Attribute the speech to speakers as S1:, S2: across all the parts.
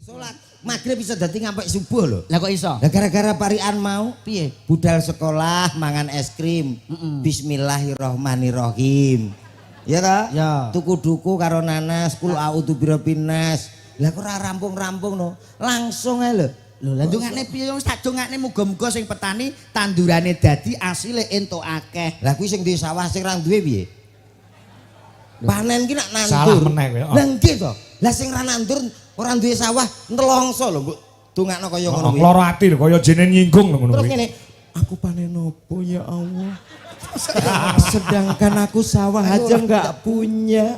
S1: Salat magrib bisa dadi ngampe subuh lho.
S2: Lah kok iso?
S1: Lah gara-gara parian mau
S2: Piye?
S1: budal sekolah mangan es krim. Bismillahirrahmanirrahim. Ya ta?
S2: Ya.
S1: Tuku duku karo nanas, kul a'udzu birabbinas. Lah kok ora rampung-rampung no. Langsung ae lho.
S2: Lho lah dongane piye wong tak dongane muga-muga sing petani tandurane dadi asile entuk akeh.
S1: Lah kuwi sing duwe sawah sing ra duwe piye? Panen ki nak nandur.
S3: Salah meneh kowe.
S1: Lah nggih to. Lah sing ra nandur ora duwe sawah nelongso lho mbok dongakno kaya ngono kuwi.
S3: Lara ati lho kaya jene nyinggung lho ngono
S1: Terus
S3: kuwi.
S1: ngene, aku panen opo ya Allah. Sedangkan aku sawah aja enggak punya.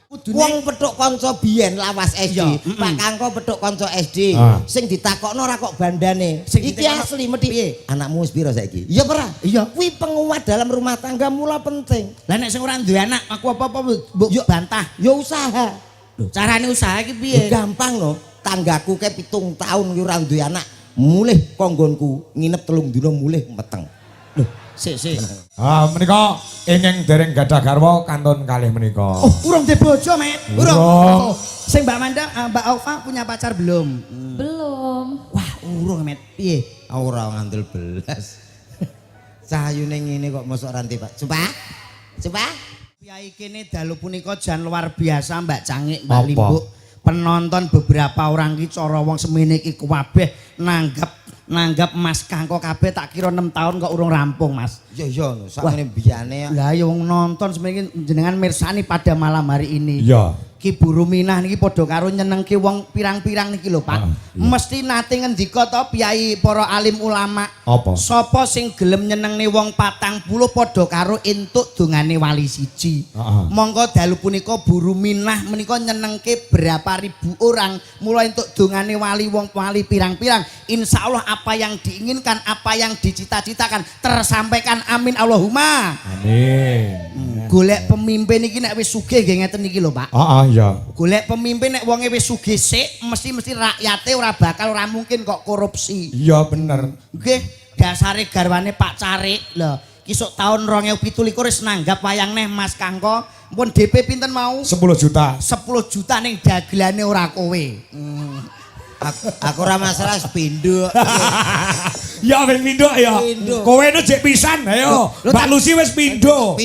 S1: Wong petuk kanca biyen lawas SD, Pak Kangko petuk kanca SD. Sing ditakokno ora kok bandane. Iki asli mesti piye? Anakmu wis pira saiki? Iya ora? Iya. Kuwi penguat dalam rumah tangga mula penting.
S2: Lah nek sing ora duwe anak aku apa-apa mbok bantah.
S1: Ya usaha.
S2: Lho, carane usaha iki piye?
S1: Gampang no. Tanggaku ke 7 tahun ki ora duwe anak. Mulih konggonku nginep 3 dina mulih meteng.
S2: Lho, sik.
S3: Menika ingkang dereng gadah garwa kantun kalih menika.
S2: Oh, urung duwe bojo, Met.
S3: Urung.
S2: Sing Mbak Manda, Mbak Aufa punya pacar belum?
S4: Belum.
S2: Wah, urung, Met. Piye?
S1: Ora ngandel belas. Cahayune ngene kok mosok ranti, Pak. Coba.
S2: Piyai kene dalu punika jan luar biasa Mbak Cangik, Mbak
S3: Apa?
S2: Limbuk. Penonton beberapa orang ki cara wong semene iki kabeh nanggap Mas Kangko kabeh tak kira 6 tahun kok urung rampung, Mas.
S1: Iya no, sakmene biyane ya.
S2: Lah ya wong nonton semene iki jenengan mirsani pada malam hari ini.
S3: Iya.
S2: Ki Bu Ruminah niki padha karo nyenengke wong pirang-pirang niki lho, Pak.
S3: Iya.
S2: Mesti nate ngendika to piyai para alim ulama.
S3: Apa?
S2: Sapa sing gelem nyenengne wong 40 padha karo entuk dongane wali siji. Monggo dalu punika Bu Ruminah menika nyenengke berapa ribu orang mulai entuk dongane wali wong wali pirang-pirang. Insyaallah apa yang diinginkan, apa yang dicita-citakan tersampaikan. Amin Allahumma.
S3: Amin.
S2: Golek pemimpin iki nek wis sugih nggih ngeten iki lho, Pak.
S3: Iya.
S2: Golek pemimpin nek wonge wis sugih sik mesti rakyate ora mungkin kok korupsi.
S3: Iya bener.
S2: Nggih, dasare garwane Pak Carik. Lho, kisuk tahun 2017 wis nanggap wayang neh Mas Kangko. Pun DP pinten mau?
S3: 10 juta.
S2: 10 juta ning dagelane ora kowe.
S1: Aku ora masalah sepindho.
S3: Ya wis pindho ya. Kowe nu jek pisan ayo. Mbak Lucy wis pindho.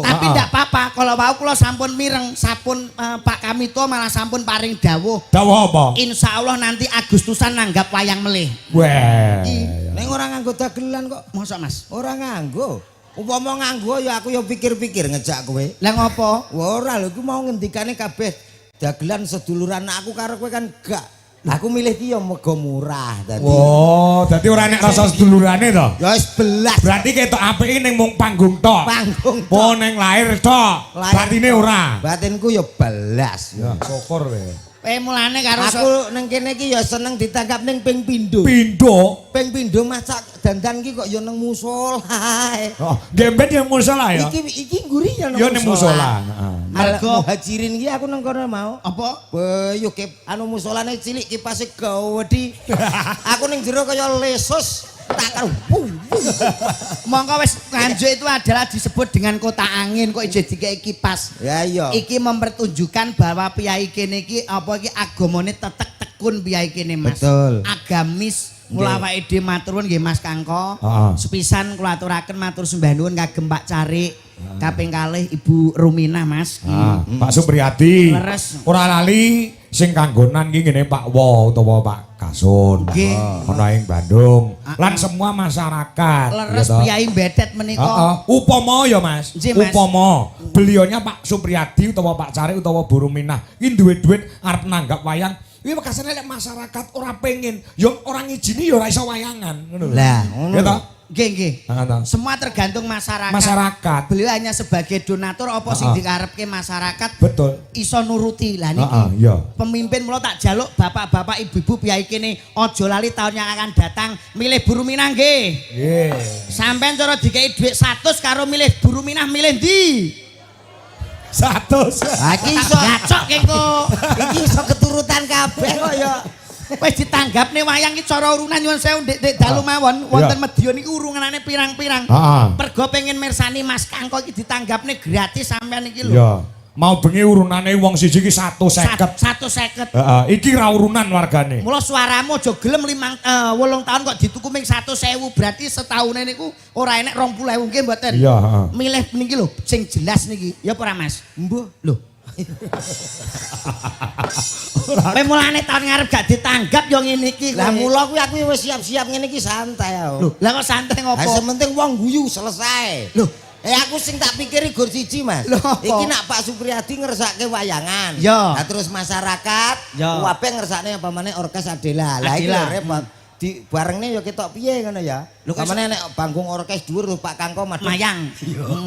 S2: Tapi ndak apa-apa kalau mau kula sampun mireng, sampun Pak Kamito malah sampun paring dawuh.
S3: Dawuh apa?
S2: Insyaallah nanti Agustusan nanggap wayang melih.
S3: Wah.
S1: Ning ora nganggo dagelan kok.
S2: Mosok Mas?
S1: Ora nganggo. Upama nganggo ya aku ya pikir-pikir ngejak kowe.
S2: Lah ngopo?
S1: Ora lho, iku mau ngendikane kabeh dagelan seduluran aku karo kowe kan gak. Aku milih ki ya mergo murah dadi.
S3: Oh, dadi ora nek rasa sedulurane to?
S1: Ya wis belas.
S3: Berarti ketok apike ning mung panggung tok.
S1: Panggung tok.
S3: Oh, ning lahir tok. Batine ora.
S1: Batinku ya belas.
S3: Ya, syukur we.
S2: Mulane karo
S1: Aku nang kene iki ya seneng ditangkap ning ping pindho.
S3: Pindho.
S1: Ping pindho masak dandan ki kok ya nang musola.
S3: Oh, gembet yang musola ya.
S1: Iki nguri ya nang
S3: Ya ning musola.
S1: Mergo muhajirin iki aku nang kono mau.
S2: apa?
S1: Yo ke anu musolane cilik kipase gawedi. Aku ning jero kaya lesus. Tak karo.
S2: Monggo wis nganjuk itu adalah disebut dengan kota angin kok ijo dikek kipas.
S1: Ya iya.
S2: Iki mempertunjukkan bahwa piyai kene iki apa iki agamane tetek tekun piyai kene Mas.
S1: Betul.
S2: Agamis. Mula awake dhewe matur nuwun nggih Mas Kangko. Sepisan kula aturaken matur sembah nuwun kagem Pak Carik. Kaping kalih Ibu Ruminah Mas.
S3: Pak Supriyadi.
S2: Leres.
S3: Ora lali sing kanggonan ki ngene Pak Wo utawa Pak Kasun. Ana ing Bandung. Lan semua masyarakat.
S2: Leres piyai bedet menika.
S3: Upama ya Mas. Upama beliaunya Pak Supriyadi utawa Pak Carik utawa Bu Ruminah iki duwe duit arep nanggap wayang. Iki makasane lek masyarakat ora pengen, ya ora ngijini ya ora iso wayangan ngono.
S1: Lah, ngono.
S3: Ya toh?
S2: Nggih. Semua tergantung masyarakat.
S3: Masyarakat.
S2: Beliau hanya sebagai donatur apa sing dikarepke masyarakat.
S3: Betul.
S2: Iso nuruti. Lah niki.
S3: Iya.
S2: Pemimpin mulo tak jaluk bapak-bapak ibu-ibu piyai kene aja lali tahun yang akan datang milih Bu Ruminah nggih.
S3: Nggih.
S2: Sampeyan cara dikei dhuwit 100 karo milih Bu Ruminah milih ndi?
S3: 100.
S1: Iki iso
S2: gacok kengko.
S1: Iki iso keturutan kabeh kok ya.
S2: Wis ditanggapne wayang iki cara urunan nyuwun sewu ndek dalu mawon wonten Medion iki urunane pirang-pirang. Pergo pengen mirsani Mas Kangko iki ditanggapne gratis sampean iki lho.
S3: Iya. Mau bengi urunane wong siji iki 150.
S2: 150.
S3: Heeh, iki ra urunan wargane.
S2: Mula suaramu aja gelem 8 tahun kok dituku ming 100.000 berarti setahune niku ora enek 20.000 nggih mboten.
S3: Iya, heeh.
S2: Milih niki lho sing jelas niki. Ya apa ora Mas?
S1: Mbuh.
S2: Lho. Kowe mulane tahun ngarep gak ditanggap yo ngene iki.
S1: Lah mula kuwi aku wis siap-siap ngene iki santai ya.
S2: Lho, lah kok santai ngopo?
S1: Ha sementing wong guyu selesai.
S2: Lho,
S1: aku sing tak pikiri gur siji Mas.
S2: Lho, apa?
S1: Iki nak Pak Supriyadi ngersake wayangan.
S2: Ya.
S1: Nah terus masyarakat
S2: Ya.
S1: kabeh ngersakne apa meneh orkes Adela. Lah iki lho
S2: Adela.
S1: repot. Di barengne ya ketok piye ngono ya.
S2: Lho, kok
S1: Pamane nek panggung orkes dhuwur lho Pak Kangko madhep.
S2: mayang.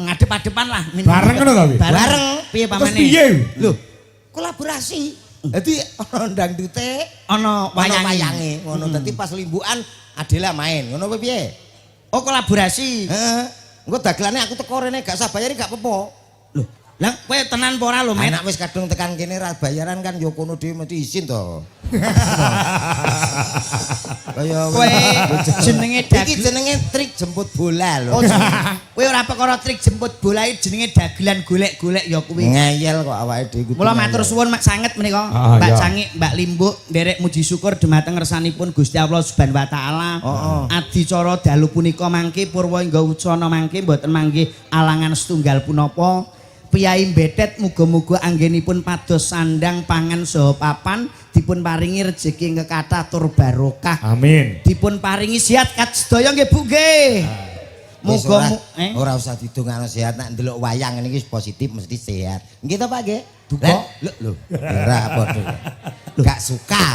S2: Ngadep-adepan lah.
S3: Bareng ngono to, Wi?
S2: Bareng. Piye
S3: Terus
S2: pamane?
S3: piye?
S1: Lho, kolaborasi. Dadi ana dangdute,
S2: Ana
S1: wayange ngono. Dadi pas limbukan Adela main. Ngono apa piye?
S2: Oh, kolaborasi.
S1: Heeh. Engko dagelane aku teko rene gak usah bayari gak apa-apa.
S2: Lho, lah kowe tenan apa ora lho, Met?
S1: Anak wis kadung tekan kene ra bayaran kan yo kono dhewe mesti izin to. Kaya
S2: Kowe jenenge
S1: iki jenenge trik jemput bola lho.
S2: Oh, kowe ora perkara trik jemput bola iki jenenge dagelan golek-golek ya kuwi.
S1: Ngeyel kok awake dhewe.
S2: Mula matur suwun Mak Sanget menika,
S3: Ah,
S2: Mbak
S3: iya.
S2: Cangik, Mbak Limbuk nderek muji syukur dhumateng ngersanipun Gusti Allah Subhanahu wa taala. Adicara dalu punika mangke purwa ingga wucana mangke mboten mangke alangan setunggal punapa. Piyai Betet muga-muga anggenipun pados sandang pangan saha papan dipun paringi rejeki ingkang kathah tur barokah.
S3: Amin.
S2: Dipun paringi sehat kat sedaya nggih Bu nggih. Muga
S1: ora usah didongakno sehat nek ndelok wayang ini wis positif mesti sehat. Nggih to Pak nggih?
S3: Duka.
S1: Lho, ora padha. Gak suka.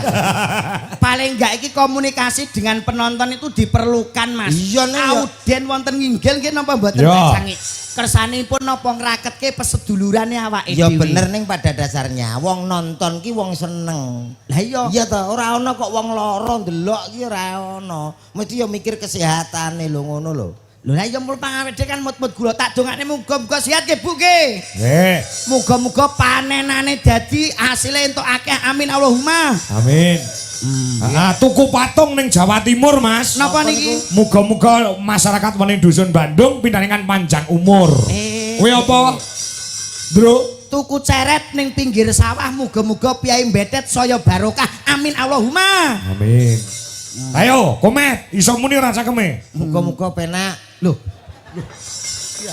S2: paling enggak iki komunikasi dengan penonton itu diperlukan Mas.
S1: Iya, Nek, ya.
S2: Auden wonten nginggil nggih napa mboten
S3: Ya.
S2: Mbak Cangik? Kersanipun napa ngraketke pesedulurane awake
S1: Ya
S2: dhewe.
S1: bener ning pada dasarnya wong nonton ki wong seneng.
S2: Lah iya.
S1: Iya to, ora ana kok wong lara ndelok ki ora ana. Mesti ya mikir kesehatane lho ngono lho.
S2: Lho lah iya mul pangawede kan mut-mut gula tak dongakne muga-muga sehat nggih Bu nggih.
S3: Nggih.
S2: Muga-muga panenane dadi asile entuk akeh amin Allahumma.
S3: Amin. Tuku patung ning Jawa Timur, Mas.
S2: Napa niki?
S3: Muga-muga masyarakat wening dusun Bandung pinaringan panjang umur. Kuwi apa? Bro,
S2: Tuku ceret ning pinggir sawah muga-muga Piyai Betet saya barokah. Amin Allahumma.
S3: amin. Ayo, komet, iso muni ora cakeme.
S1: Muga-muga penak.
S2: Lho,
S3: Ya,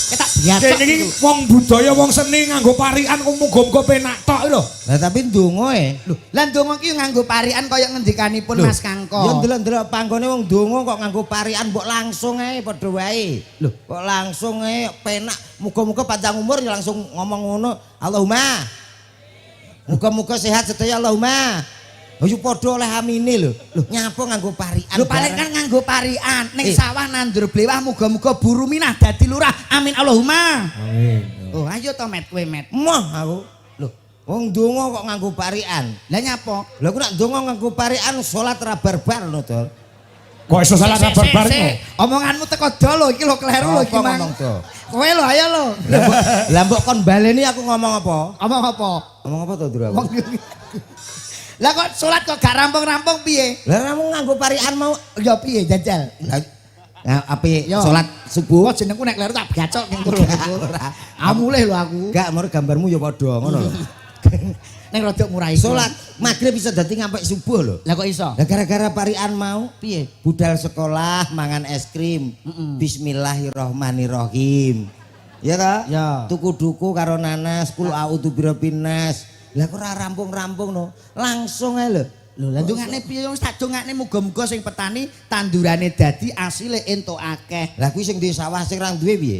S2: ketak biasa.
S3: iki wong budaya, wong seni nganggo parikan kok muga-muga penak tok lho.
S1: Lah tapi ndonga
S2: Lho, lan donga ki nganggo parikan kaya ngendikanipun
S1: Lho,
S2: Mas Kangko.
S1: ya ndelok-ndelok panggone wong ndonga kok nganggo parikan mbok langsung ae padha wae.
S2: Lho,
S1: Kok langsung ae penak. Muga-muga panjang umur ya langsung ngomong ngono. Allahumma. Muga-muga sehat sedaya Allahumma. Ayo padha oleh amine lho. Lho nyapa nganggo parikan.
S2: Lho paling kan nganggo parikan ning sawah nandur blewah muga-muga buru minah dadi lurah. Amin Allahumma.
S3: Amin.
S2: Oh, ayo to Met kowe Met.
S1: Moh aku. Lho, wong ndonga kok nganggo parikan.
S2: Lah nyapa?
S1: Lha aku nak ndonga nganggo parikan salat ra barbar ngono to.
S3: Kok iso salah
S2: Sik,
S3: sabar
S2: sik,
S3: bareng
S2: sik. Omonganmu teko do lho iki lho kleru lho iki
S1: Apa
S2: Mang.
S1: ngomong to?
S2: Kowe lho ayo lho.
S1: Lah mbok kon baleni aku ngomong apa?
S2: Omong apa?
S1: Ngomong apa to, Dura?
S2: Omong. Lah kok salat kok gak rampung-rampung piye?
S1: Lah kamu nganggo parikan mau
S2: Ya piye jajal?
S1: Lah ape
S2: Yo.
S1: salat subuh?
S2: Oh jenengku nek kleru tak gacok ning kono. Amulih lho aku.
S1: Enggak, mau gambarmu ya padha ngono lho.
S2: Ning rodok murah iki.
S1: Salat magrib bisa dadi ngampe subuh lho.
S2: Lah kok iso?
S1: Lah gara-gara parikan mau
S2: Piye?
S1: budal sekolah mangan es krim. Bismillahirrahmanirrahim. Ya ta?
S2: Ya.
S1: Tuku duku karo nanas, kul a'udzu birabbinas. Lah kok ora rampung-rampung no. Langsung ae lho.
S2: Lho lah dongane piye wong tak dongane muga-muga sing petani tandurane dadi asile entuk akeh.
S1: Lah kuwi sing duwe sawah sing ra duwe piye?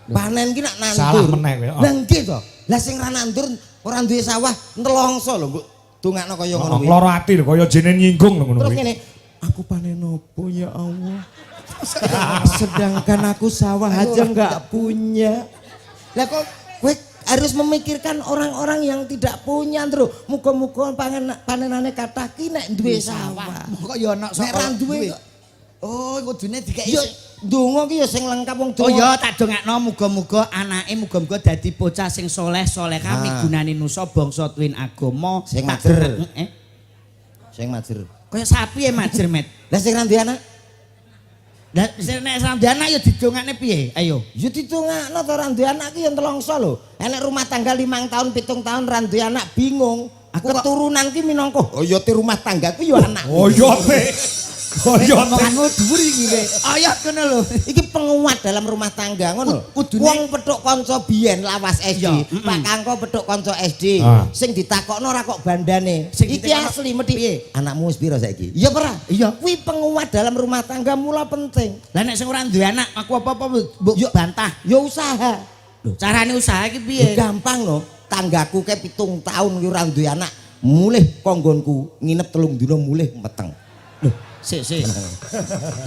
S1: Panen ki nak nandur.
S3: Salah meneh kowe.
S1: Lah nggih to. Lah sing ra nandur ora duwe sawah nelongso lho, Mbok. Dongakno kaya ngono kuwi.
S3: Loro ati lho kaya jene nyinggung lho ngono
S1: Terus
S3: kuwi.
S1: ngene, aku panen opo ya Allah. Sedangkan aku sawah aja nggak punya. Lah kok kowe harus memikirkan orang-orang yang tidak punya, Ndro. Muga-muga panenane kathah ki nek duwe sawah.
S2: Kok ya ana
S1: Nek ra duwe kok.
S2: Oh, kudune dikeki.
S1: Ya ndonga ki ya sing lengkap wong
S2: Oh
S1: donga.
S2: ya tak dongakno muga-muga anake muga-muga dadi bocah sing soleh-soleh kami gunane nusa bangsa tuwin agama.
S1: Sing
S2: Tak
S1: majer.
S2: dongak-
S1: Sing majer.
S2: Kaya sapi ya majer Met.
S1: Lah sing ra duwe anak?
S2: Lah nek randu anak ya didongakne piye? Ayo.
S1: Ya ditungakno to randu anak ki ya nelongso lho. Enek rumah tangga 5 tahun 7 tahun randu anak bingung. Keturunan ki minangka oh ya te rumah tanggaku ya anak.
S3: Oh iya te. Oh iya te.
S2: Omonganmu dhuwur iki kowe. Ayat ngono lho.
S1: Iki penguat dalam rumah tangga ngono. Wong petuk kanca biyen lawas SD, Pak Kangko petuk kanca SD. Sing ditakokno ora kok bandane. Iki asli mesti piye? Anakmu wis pira saiki? Iya ora? Iya. Kuwi penguat dalam rumah tangga mula penting.
S2: Lah nek sing ora duwe anak, aku apa-apa mbok bantah.
S1: Ya usaha.
S2: Lho, carane usaha iki piye?
S1: Gampang lho. Tanggaku ke 7 tahun ki ora duwe anak. Mulih konggonku nginep 3 dina mulih meteng.
S2: Lho, sik.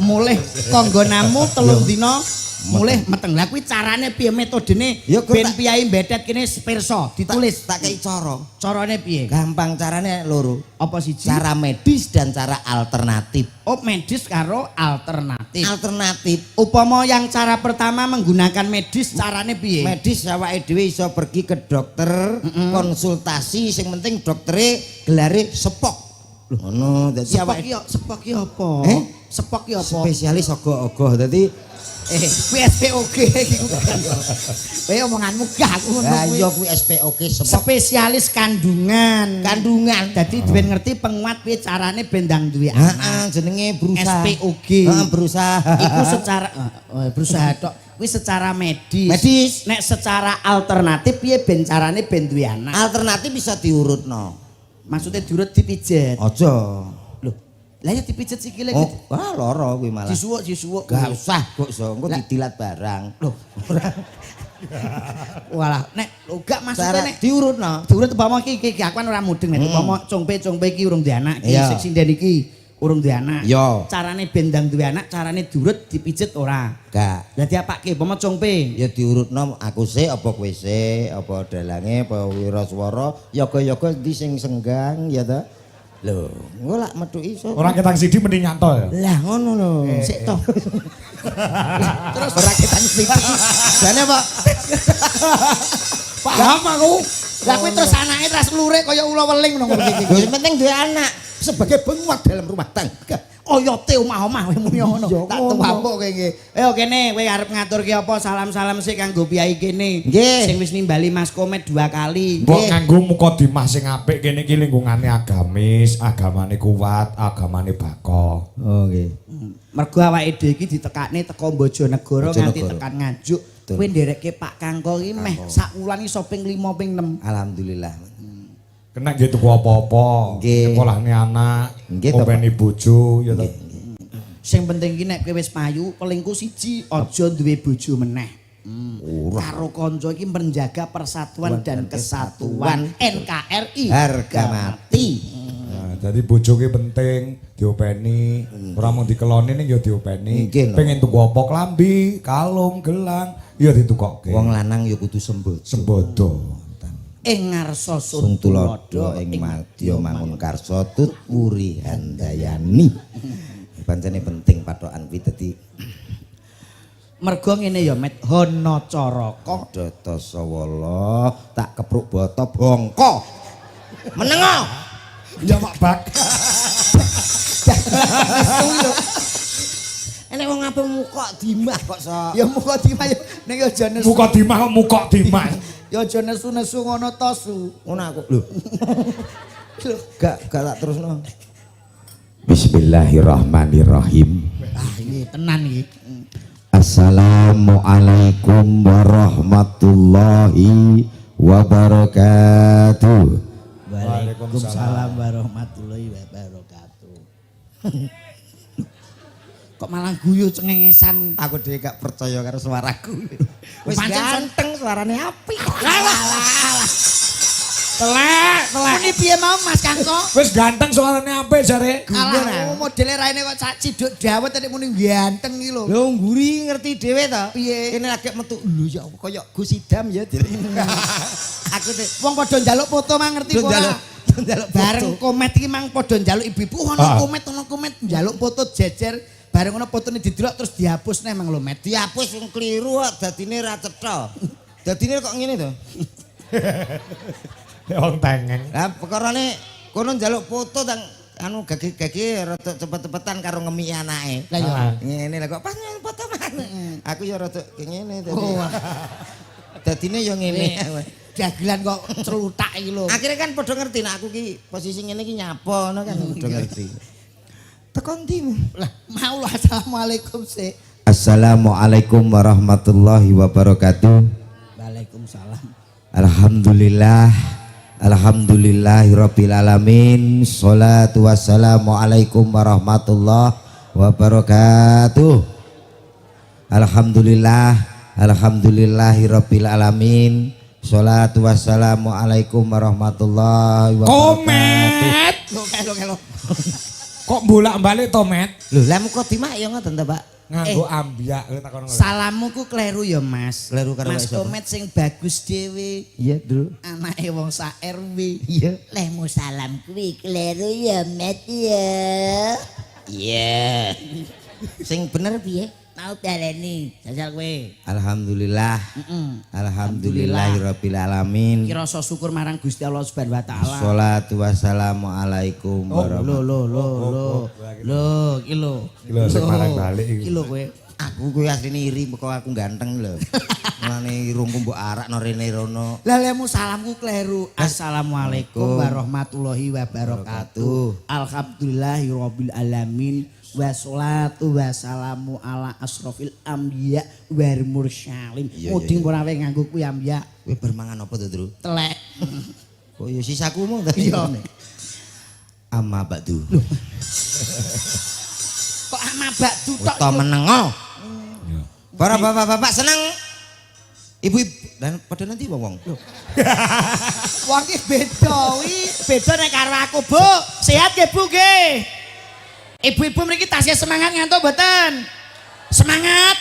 S2: Mulih konggonamu 3 dina mulih meteng. Lah kuwi carane piye metodene ben piyai mbedet kene pirsa ditulis
S1: tak kei cara.
S2: Carane piye?
S1: Gampang carane loro.
S2: Apa siji?
S1: Cara medis dan cara alternatif.
S2: Oh, medis karo alternatif.
S1: Alternatif.
S2: Upama yang cara pertama menggunakan medis carane piye?
S1: Medis awake dhewe iso pergi ke dokter, konsultasi sing penting doktere gelare sepok. Lho ngono dadi awake
S2: Sepok ki apa? Sepok ki apa?
S1: Spesialis ogoh-ogoh. Dadi
S2: kuwi SPOG iki kan. Kowe omonganmu gak aku ngono kuwi.
S1: Ya kuwi SPOG sepok.
S2: Spesialis kandungan. Dadi ben ngerti penguat piye carane ben ndang duwe anak.
S1: Heeh, jenenge berusaha.
S2: SPOG.
S1: Heeh, berusaha.
S2: Iku secara berusaha tok. Kuwi secara medis.
S1: Medis.
S2: Nek secara alternatif piye ben carane ben duwe anak?
S1: Alternatif bisa diurutno.
S2: Maksudnya diurut dipijet.
S1: Aja.
S2: Loh, lah ya dipijet sikile
S1: Oh,
S2: gitu.
S1: wah lara kuwi malah.
S2: Disuwuk.
S1: Gak usah kok iso, engko didilat barang.
S2: Loh. Walah, nek gak maksudnya nek
S1: diurutno.
S2: diurut umpama iki aku kan ora mudeng nek umpama congpe iki urung duwe anak, iki sing sinden iki urung duwe anak.
S1: Yo.
S2: Carane bendang duwe anak, carane diurut dipijet ora.
S1: Gak.
S2: Lah diapake umpama congpe.
S1: Ya diurutno aku sik apa kowe sik, apa dalange apa wiraswara, yoga-yoga ndi sing senggang ya ta. Lho, engko lak metu iso.
S3: Ora ketang sidi mending nyanto ya.
S1: Lah ngono lho.
S2: Sik to.
S1: Terus ora ketang sidi. Jane Pak.
S3: Paham aku.
S2: Lah kuwi terus anake terus lurik kaya ula weling ngono iki.
S1: Lho sing penting duwe anak sebagai penguat dalam rumah tangga.
S2: Oyote omah-omah kowe muni ngono. Tak tumpuk kowe iki. Ayo kene kowe arep ngaturke apa salam-salam sik kanggo piyai kene. Sing wis nimbali Mas Komet 2 kali.
S3: Mbok nganggo mukadimah sing apik kene iki lingkungane agamis, agamane kuat, agamane bako.
S1: Oh nggih.
S2: Mergo awake dhewe iki ditekakne teko Bojonegoro nganti tekan Nganjuk. Kowe nderekke Pak Kangko iki meh sak wulan iso ping 5 ping 6.
S1: Alhamdulillah.
S3: Kena nggih tuku apa-apa, sekolahne anak, openi bojo ya to.
S2: Sing penting iki nek kowe wis payu, pelingku siji aja duwe bojo meneh. Karo kanca iki menjaga persatuan dan kesatuan NKRI
S1: Harga mati.
S3: Nah, jadi bojo ki penting diopeni, ora mung dikeloni ning ya diopeni. Pengen tuku apa klambi, kalung, gelang, ya ditukokke.
S1: Wong lanang ya kudu sembodo.
S2: Ing ngarsa
S1: Sung tulodo ing madya mangun karsa tut wuri handayani. Pancene penting patokan kuwi dadi
S2: mergo ngene ya Met Hana Caraka
S1: Data Sawala tak kepruk bata bongko. Menengo.
S3: Ya Mak Bak.
S1: Enek wong apik muka dimah kok sok.
S2: ya muka dimah ya ning aja nesu.
S3: Muka dimah kok muka dimah.
S2: Ya aja nesu-nesu ngono to su.
S1: Ngono aku lho. Gak tak terusno. Bismillahirrahmanirrahim.
S2: Ah ini tenan iki.
S1: Assalamualaikum warahmatullahi wabarakatuh.
S2: Waalaikumsalam warahmatullahi wabarakatuh. Kok malah guyu cengengesan.
S1: Aku dhewe gak percaya karo suaraku. Wis ganteng suarane apik.
S3: Telek.
S2: Ini piye mau Mas Kangko?
S3: Wis ganteng suarane apik jare.
S2: Alah modele raine kok sak ciduk dawet nek muni ganteng iki lho.
S1: Lho ngguri ngerti dhewe to.
S2: Piye?
S1: Kene lagi metu lho ya kaya Gus Idam ya. Aku teh
S2: Wong padha njaluk foto mah ngerti kok.
S1: njaluk
S2: Bareng komet iki mang padha njaluk ibu-ibu ono komet njaluk foto jejer bareng ono fotone didelok terus dihapus neh mang lho Met.
S1: dihapus wong kliru kok dadine ra cetha. Dadine kok ngene to.
S3: Wong tengeng.
S1: Lah perkarane kono njaluk foto tang anu gagi rada cepet-cepetan karo ngemi anake.
S2: Lah iya.
S1: Ngene lah kok pas foto mana. Aku ya rada ngene dadi. Dadine ya ngene.
S2: Dagelan kok celutak iki lho.
S1: Akhirnya kan padha ngerti nek aku ki posisi ngene iki nyapa ngono kan padha ngerti. Tekan ndi?
S2: Lah mau lah assalamualaikum sih.
S1: Assalamualaikum warahmatullahi wabarakatuh.
S2: Waalaikumsalam.
S1: Alhamdulillah. Alhamdulillahirabbil alamin. Shalatu wassalamu alaikum warahmatullahi wabarakatuh. Alhamdulillah. Alhamdulillahirabbil alamin. Shalatu wassalamu alaikum warahmatullahi wabarakatuh.
S3: Komet.
S2: Lo.
S3: Kok bolak-balik to, Met?
S1: Lho, lah muka timak ya ngoten ta, Pak?
S3: Nganggo ambiak takon ngono.
S2: Salammu ku kleru ya Mas.
S1: Kleru karo
S2: Mas
S1: sapa?
S2: Komet sing bagus dhewe.
S1: Iya, Dul.
S2: Anake wong sak RW.
S1: Iya.
S2: Lehmu salam kuwi kleru ya Met ya.
S1: Iya. Sing bener piye?
S2: Mau baleni jajal kowe.
S1: Alhamdulillah. Alhamdulillahirabbil alamin.
S2: Ki rasa syukur marang Gusti Allah Subhanahu wa taala.
S1: Sholatu wassalamu alaikum warahmatullahi
S2: Lho, iki lho.
S3: Lho, sing marang balik iki.
S2: Iki lho kowe.
S1: Aku kuwi asline iri kok aku ganteng lho. Mulane irungku mbok arakno rene rono.
S2: Lah lemu salamku kleru. Assalamualaikum warahmatullahi wabarakatuh. Alhamdulillahirabbil alamin. Wassalatu wassalamu ala asrofil anbiya wal mursalin. Muding ora wae nganggo kuwi anbiya.
S1: Kowe bermangan apa to, Tru?
S2: Telek.
S1: Oh ya sisaku mung tadi.
S2: Iya.
S1: Amma ba'du.
S2: Kok ama bakdu tok.
S1: Uta menengo. Para bapak-bapak seneng. Ibu-ibu dan pada nanti wong.
S2: Wong iki beda wi, beda nek karo aku, Bu. Sehat nggih, Bu nggih. Ibu-ibu mriki tasih semangat ngantuk mboten? Semangat.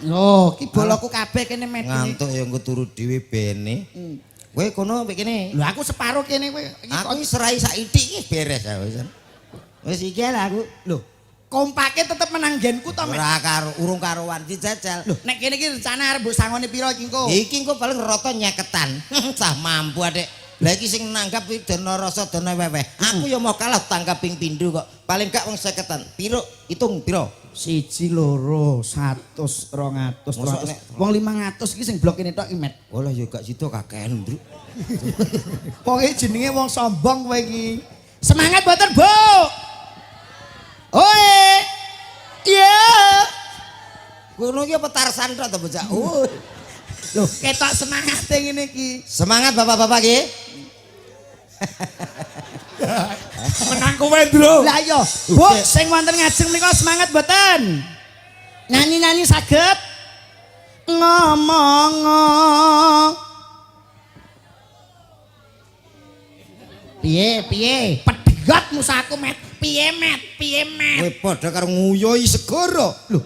S2: Loh, ki boloku kabeh kene medine.
S1: Ngantuk ya engko turu dhewe bene. Kowe kono mbek kene.
S2: Lho aku separo kene kowe.
S1: Aku wis serai saithik iki beres ya wis. Wis iki lah aku.
S2: Lho, kompake tetep menang genku to, Mek.
S1: Ora karo urung karuan dijajal.
S2: Lho, nek kene iki rencana arep mbok sangone pira iki engko?
S1: Iki engko paling rata nyeketan. Cah mampu adek. Lah iki sing nanggap iki dana rasa dana weweh. Aku ya mau kalah tangkap ping pindho kok. Paling gak wong 50-an. Piro? Hitung piro?
S2: 1 2 100 200 300. Wong 500 iki sing blok kene tok iki, Met.
S1: Oh lah ya gak situ kakean, Nduk.
S2: Pokoke jenenge wong sombong kowe iki. Semangat mboten, Bu? Oi. Iya.
S1: Ngono iki apa Tarsan tok to bocah? Oh.
S2: Loh, ketok semangat ngene iki.
S1: Semangat bapak-bapak nggih.
S3: Menang kowe, Bro.
S2: Lah iya, Bu, sing wonten ngajeng menika semangat mboten? Nyanyi-nyanyi saged? Ngomong. Piye? Pedhot musaku, Met. Piye, Met?
S1: Kowe padha karo nguyoi segara. Lho,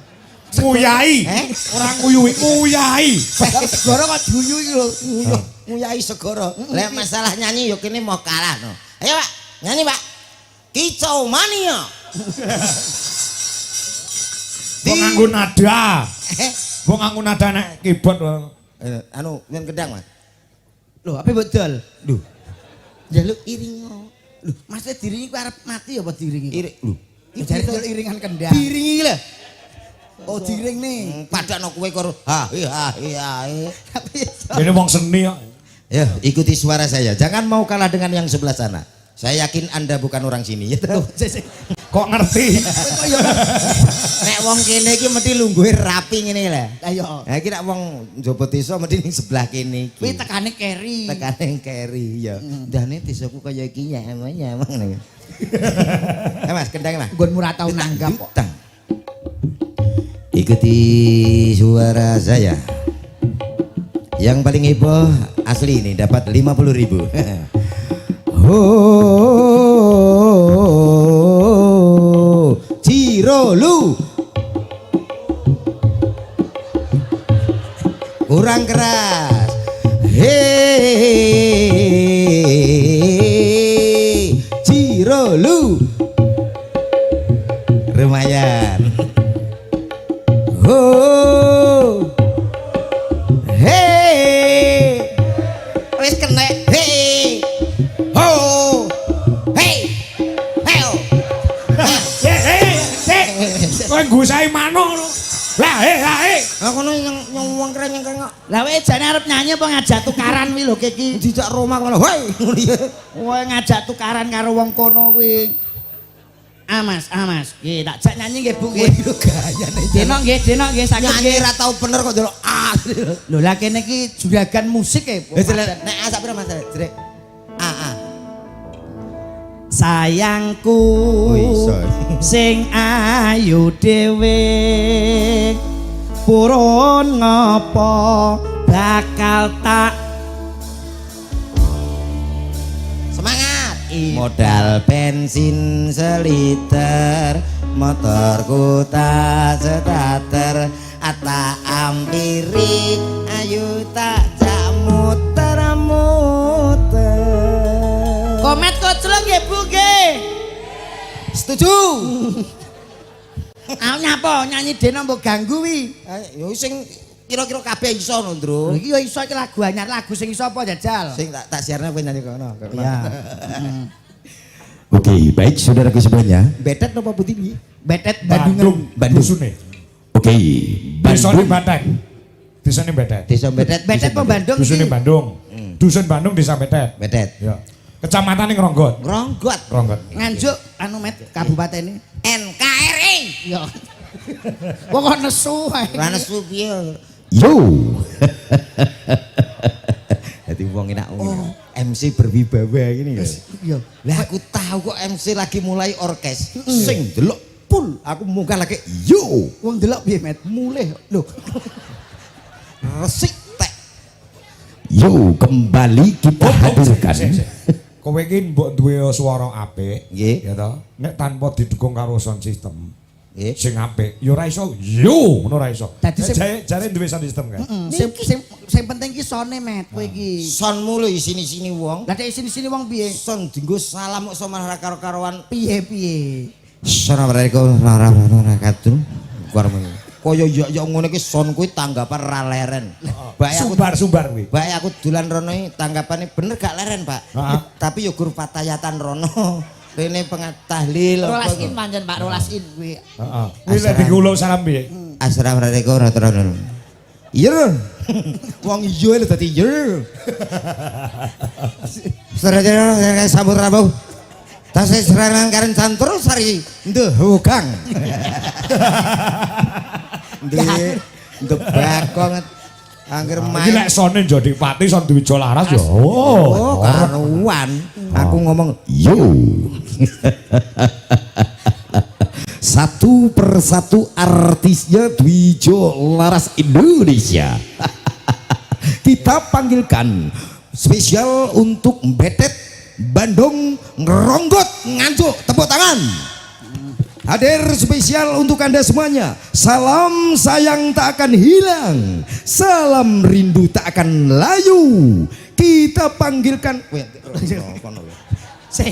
S3: Nguyai. Ora nguyui, nguyai.
S2: segara kok duyu iki lho.
S1: nguyai segara. Lah masalah nyanyi ya kene mau kalah no. Ayo, Pak. Nyanyi, Pak. Kicau mania.
S3: Kok nganggo nada. Kok nganggo nada nek keyboard.
S1: Anu, yen gedang, Mas.
S2: Lho, apa betul?
S1: Lho.
S2: Jaluk iring. Lho, maksudnya diringi ku arep mati apa diringi?
S1: Iring. Lho.
S2: Jare jaluk iringan kendang.
S1: Diringi iki lho.
S2: Oh, diring nih.
S1: Padakno kowe karo ha.
S3: Ini wong seni kok.
S1: Ya, ikuti suara saya. Jangan mau kalah dengan yang sebelah sana. Saya yakin Anda bukan orang sini.
S3: Kok ngerti?
S1: Nek wong kene iki mesti lungguhe rapi ngene lho.
S2: Ayo.
S1: Nah iki nek wong njaba desa mesti ning sebelah kene iki.
S2: Kuwi tekane keri.
S1: Tekane keri ya. Ndane desaku kaya iki ya emang ngono. Mas, kendang Mas.
S2: Nggonmu ora tau nanggap kok.
S1: Ikuti suara saya. Yang paling heboh asli ini dapat 50.000. Cirolu. Kurang keras. Hei, Cirolu. Lumayan. Oh, hey, wis kena, hey, oh, hey, hey,
S2: Lah wae jane arep nyanyi apa ngajak tukaran kuwi lho iki.
S1: Dijak Roma ngono. Hoi ngono ya.
S2: Wae ngajak tukaran karo wong kono kuwi. Amas, nggih tak jak nyanyi nggih Bu nggih. Denok nggih saged
S1: Nyanyi ra tau bener kok ndelok
S2: Lho lah kene iki juragan musik e.
S1: Nek sak pira Mas Jrek?
S2: Sayangku
S1: iso.
S2: Sing ayu dhewe purun ngopo bakal tak
S1: Semangat. Modal bensin seliter, motorku tak starter, ata ampiri ayu tak jak muter-muter.
S2: Komet koclong nggih Bu nggih.
S1: Setuju.
S2: Aku nyapa nyanyi dene mbok ganggu wi.
S1: Yo sing kira-kira kabeh iso lho, Ndro.
S2: Iki yo iso iki lagu anyar, lagu sing iso apa jajal?
S1: Sing tak siarne kowe nyanyi kono.
S2: Iya.
S4: Oke, baik saudaraku semuanya.
S1: Betet napa putih iki?
S2: Betet
S3: Bandung,
S4: Bandung.
S3: Dusune.
S4: Oke,
S3: Desane
S4: Bandung.
S3: Bateng. Desane Betet.
S1: Desa Betet.
S2: Betet apa Bandung
S3: Dusune
S2: iki?
S3: Bandung. Dusun Bandung Desa Betet.
S1: Betet.
S3: Ya. Kecamatan Ronggot.
S1: Ronggot.
S3: Ronggot.
S2: Nganjuk anu Met kabupaten ini.
S1: NKRI.
S2: Yo. Wong kok nesu ae.
S1: Ra nesu piye?
S4: Yo.
S1: Dadi wong enak MC berwibawa gini ya.
S2: Yo.
S1: Lah aku tahu kok MC lagi mulai orkes. Sing delok pul, aku munggah lagi yo.
S2: Wong delok piye Met? Mulih lho.
S1: Resik tek.
S4: Yo, kembali kita hadirkan.
S3: Kowe iki mbok duwe swara apik,
S1: Nggih.
S3: ya toh. Nek tanpa didukung karo sound system
S1: Nggih.
S3: sing apik, ya ora iso. Yo, ngono ora iso.
S2: Dadi sing-
S3: jare duwe sound system kan.
S2: Sing penting ki sone Met kowe iki.
S1: Sonmu lho sini-sini wong.
S2: Lah nek sini-sini wong piye?
S1: Son dinggo salam kok sama karo-karoan.
S2: Piye?
S1: Assalamualaikum warahmatullahi wabarakatuh. Kaya ya ngono iki son kuwi tanggapan ra leren. Bae aku
S3: Sumbar kuwi.
S1: bae aku dolan rono iki tanggapane bener gak leren, Pak.
S3: Heeh.
S1: Tapi ya guru patayatan rono. Rene tahlil
S2: Rolasin pancen Pak rolasin kuwi.
S3: Heeh. Kuwi lek dikulo salam piye?
S1: Assalamualaikum warahmatullahi wabarakatuh. Iya. Wong iya lho dadi iya. Saudara sambut rabu. Tasih serangan karen cantur sari ndehukang. Ndek bakong angger
S3: Iki
S1: main.
S3: lek sone Jodi Pati son Dwijo Laras ya.
S1: Oh, karuan. Aku ngomong
S4: Yo. Satu persatu artisnya Dwijo Laras Indonesia. Kita panggilkan spesial untuk Betet Bandung Ngeronggot Nganjuk, tepuk tangan. Hadir spesial untuk Anda semuanya. Salam sayang tak akan hilang, salam rindu tak akan layu. Kita panggilkan
S2: Sih.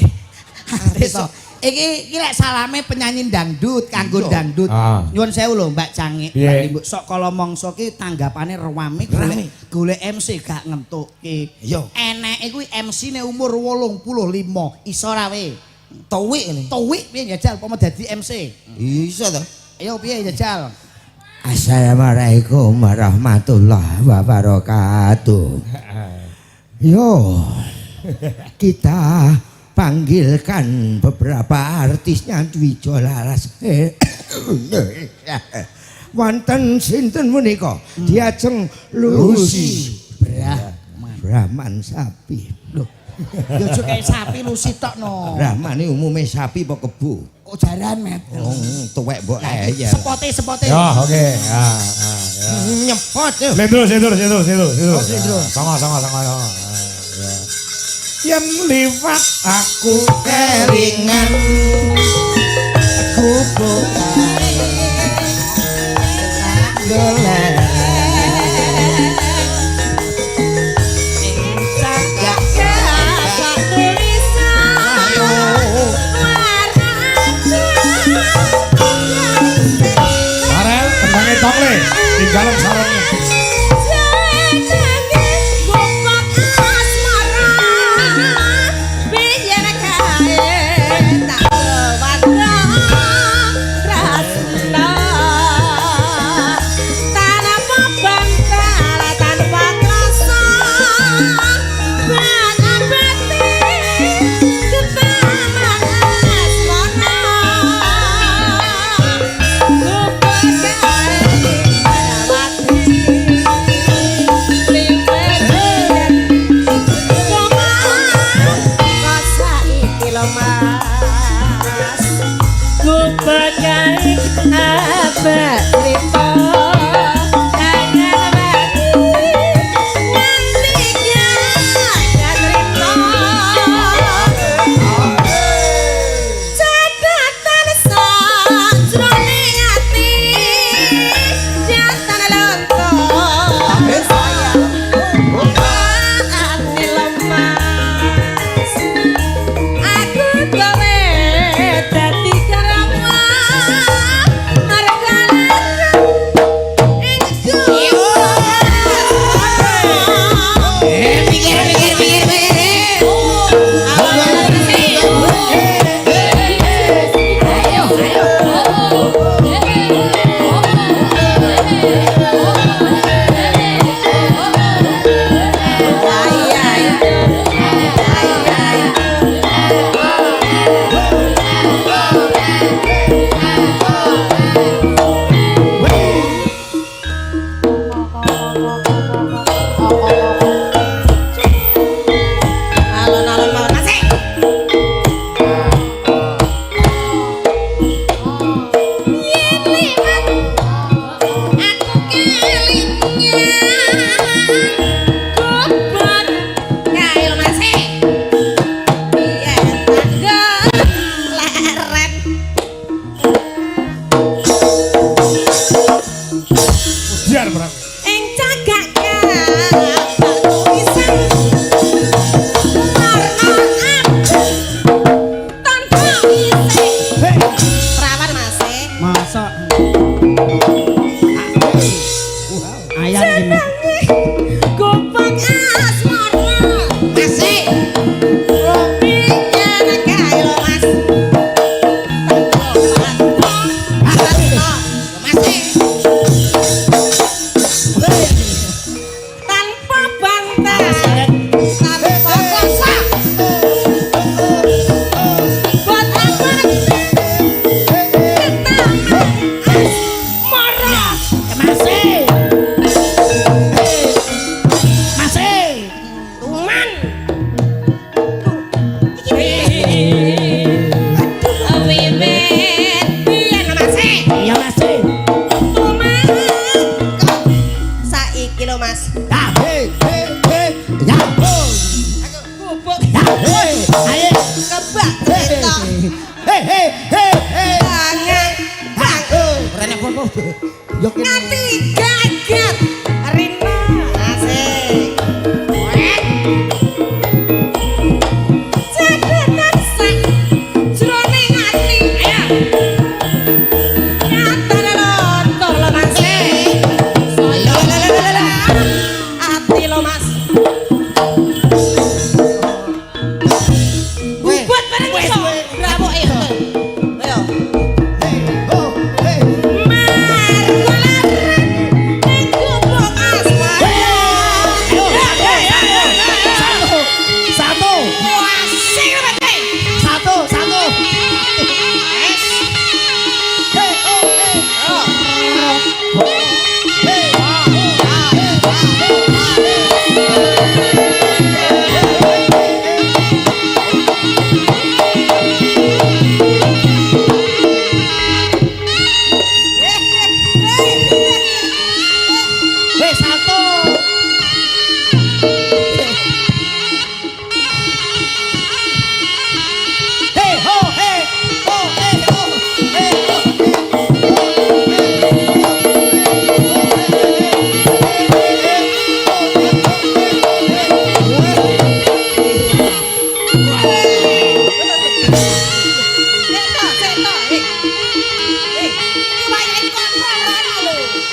S2: Iki lek salame penyanyi dangdut, kanggo dangdut. Nyuwun sewu lho Mbak Cangik.
S3: Piye?
S2: Mbak sok kala mangsa ki tanggapane rame golek MC gak ngentukke.
S1: Yo.
S2: Eneke kuwi MC-ne umur 85, iso ra we.
S1: Tuwik ini.
S2: Tuwik piye jajal apa dadi MC?
S1: Iso to.
S2: Ayo piye jajal?
S1: Assalamualaikum warahmatullahi wabarakatuh. Yo, kita panggilkan beberapa artisnya Dwijo Laras. Wonten sinten menika? Diajeng Lucy Brahman sapi.
S2: Loh. Ya aja kaya sapi Lucy tok no.
S1: Brahman iki umume sapi apa kebo?
S2: Kok jaran Met?
S1: Tuwek mbok ya.
S2: Sepote.
S3: Ya, oke. Ya.
S1: Nyepot yo.
S3: Lendro.
S2: Lendro.
S3: Sama. Ya. Yen liwat aku
S1: Keringan kubuk gelap
S3: Arel, tembangnya tong le. Tinggalin sarungnya.
S2: Mas ku bagai abak rito Ngati gagat Rina asik jadikan sak jroning ati nyata lontor lo mas ati lo mas buat bareng iso bravo ayo ayo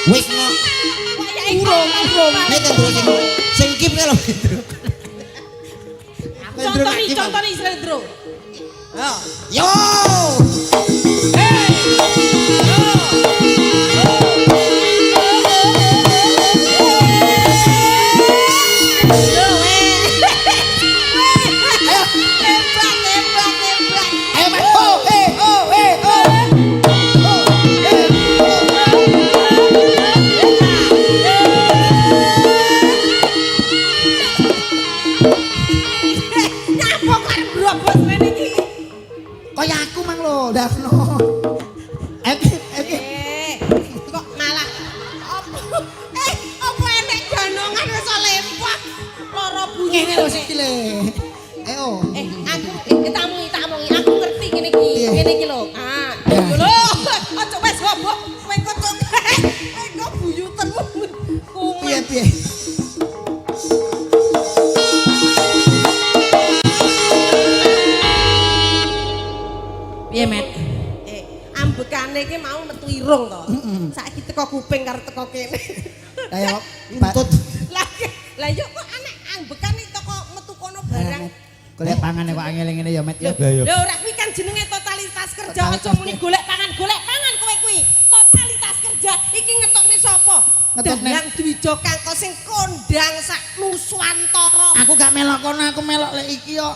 S1: Wis no. Nek ndro sing kip lho.
S5: Contoh Slendro.
S1: Yo.
S2: Kaya aku mang lho, ndak ono.
S5: Kok malah apa enek ganongan wis lempah. Loro bunyi.
S2: Ngene lho sikile. Ayo.
S5: Tamungi, aku ngerti ngene iki lho. Ah, yo lho. Aja wis hobok, kowe kocok. Kowe kok buyutenmu.
S2: Piye?
S5: Piye, Met? Ambekane iki mau metu irung to. Saiki teko kuping karo teko kene.
S2: Ayo,
S1: Untut.
S5: Lah yo kok anek ambekane teko metu kono barang.
S2: golek pangane kok angel ngene ya, Met ya.
S5: Lho ora kuwi kan jenenge totalitas kerja aja muni golek pangan kowe kuwi. Totalitas kerja iki ngetokne sapa?
S2: Ngetokne
S5: Dalang Dwijo Kangko sing kondang sak Nuswantara.
S2: Aku gak melok kono, aku melok lek iki kok.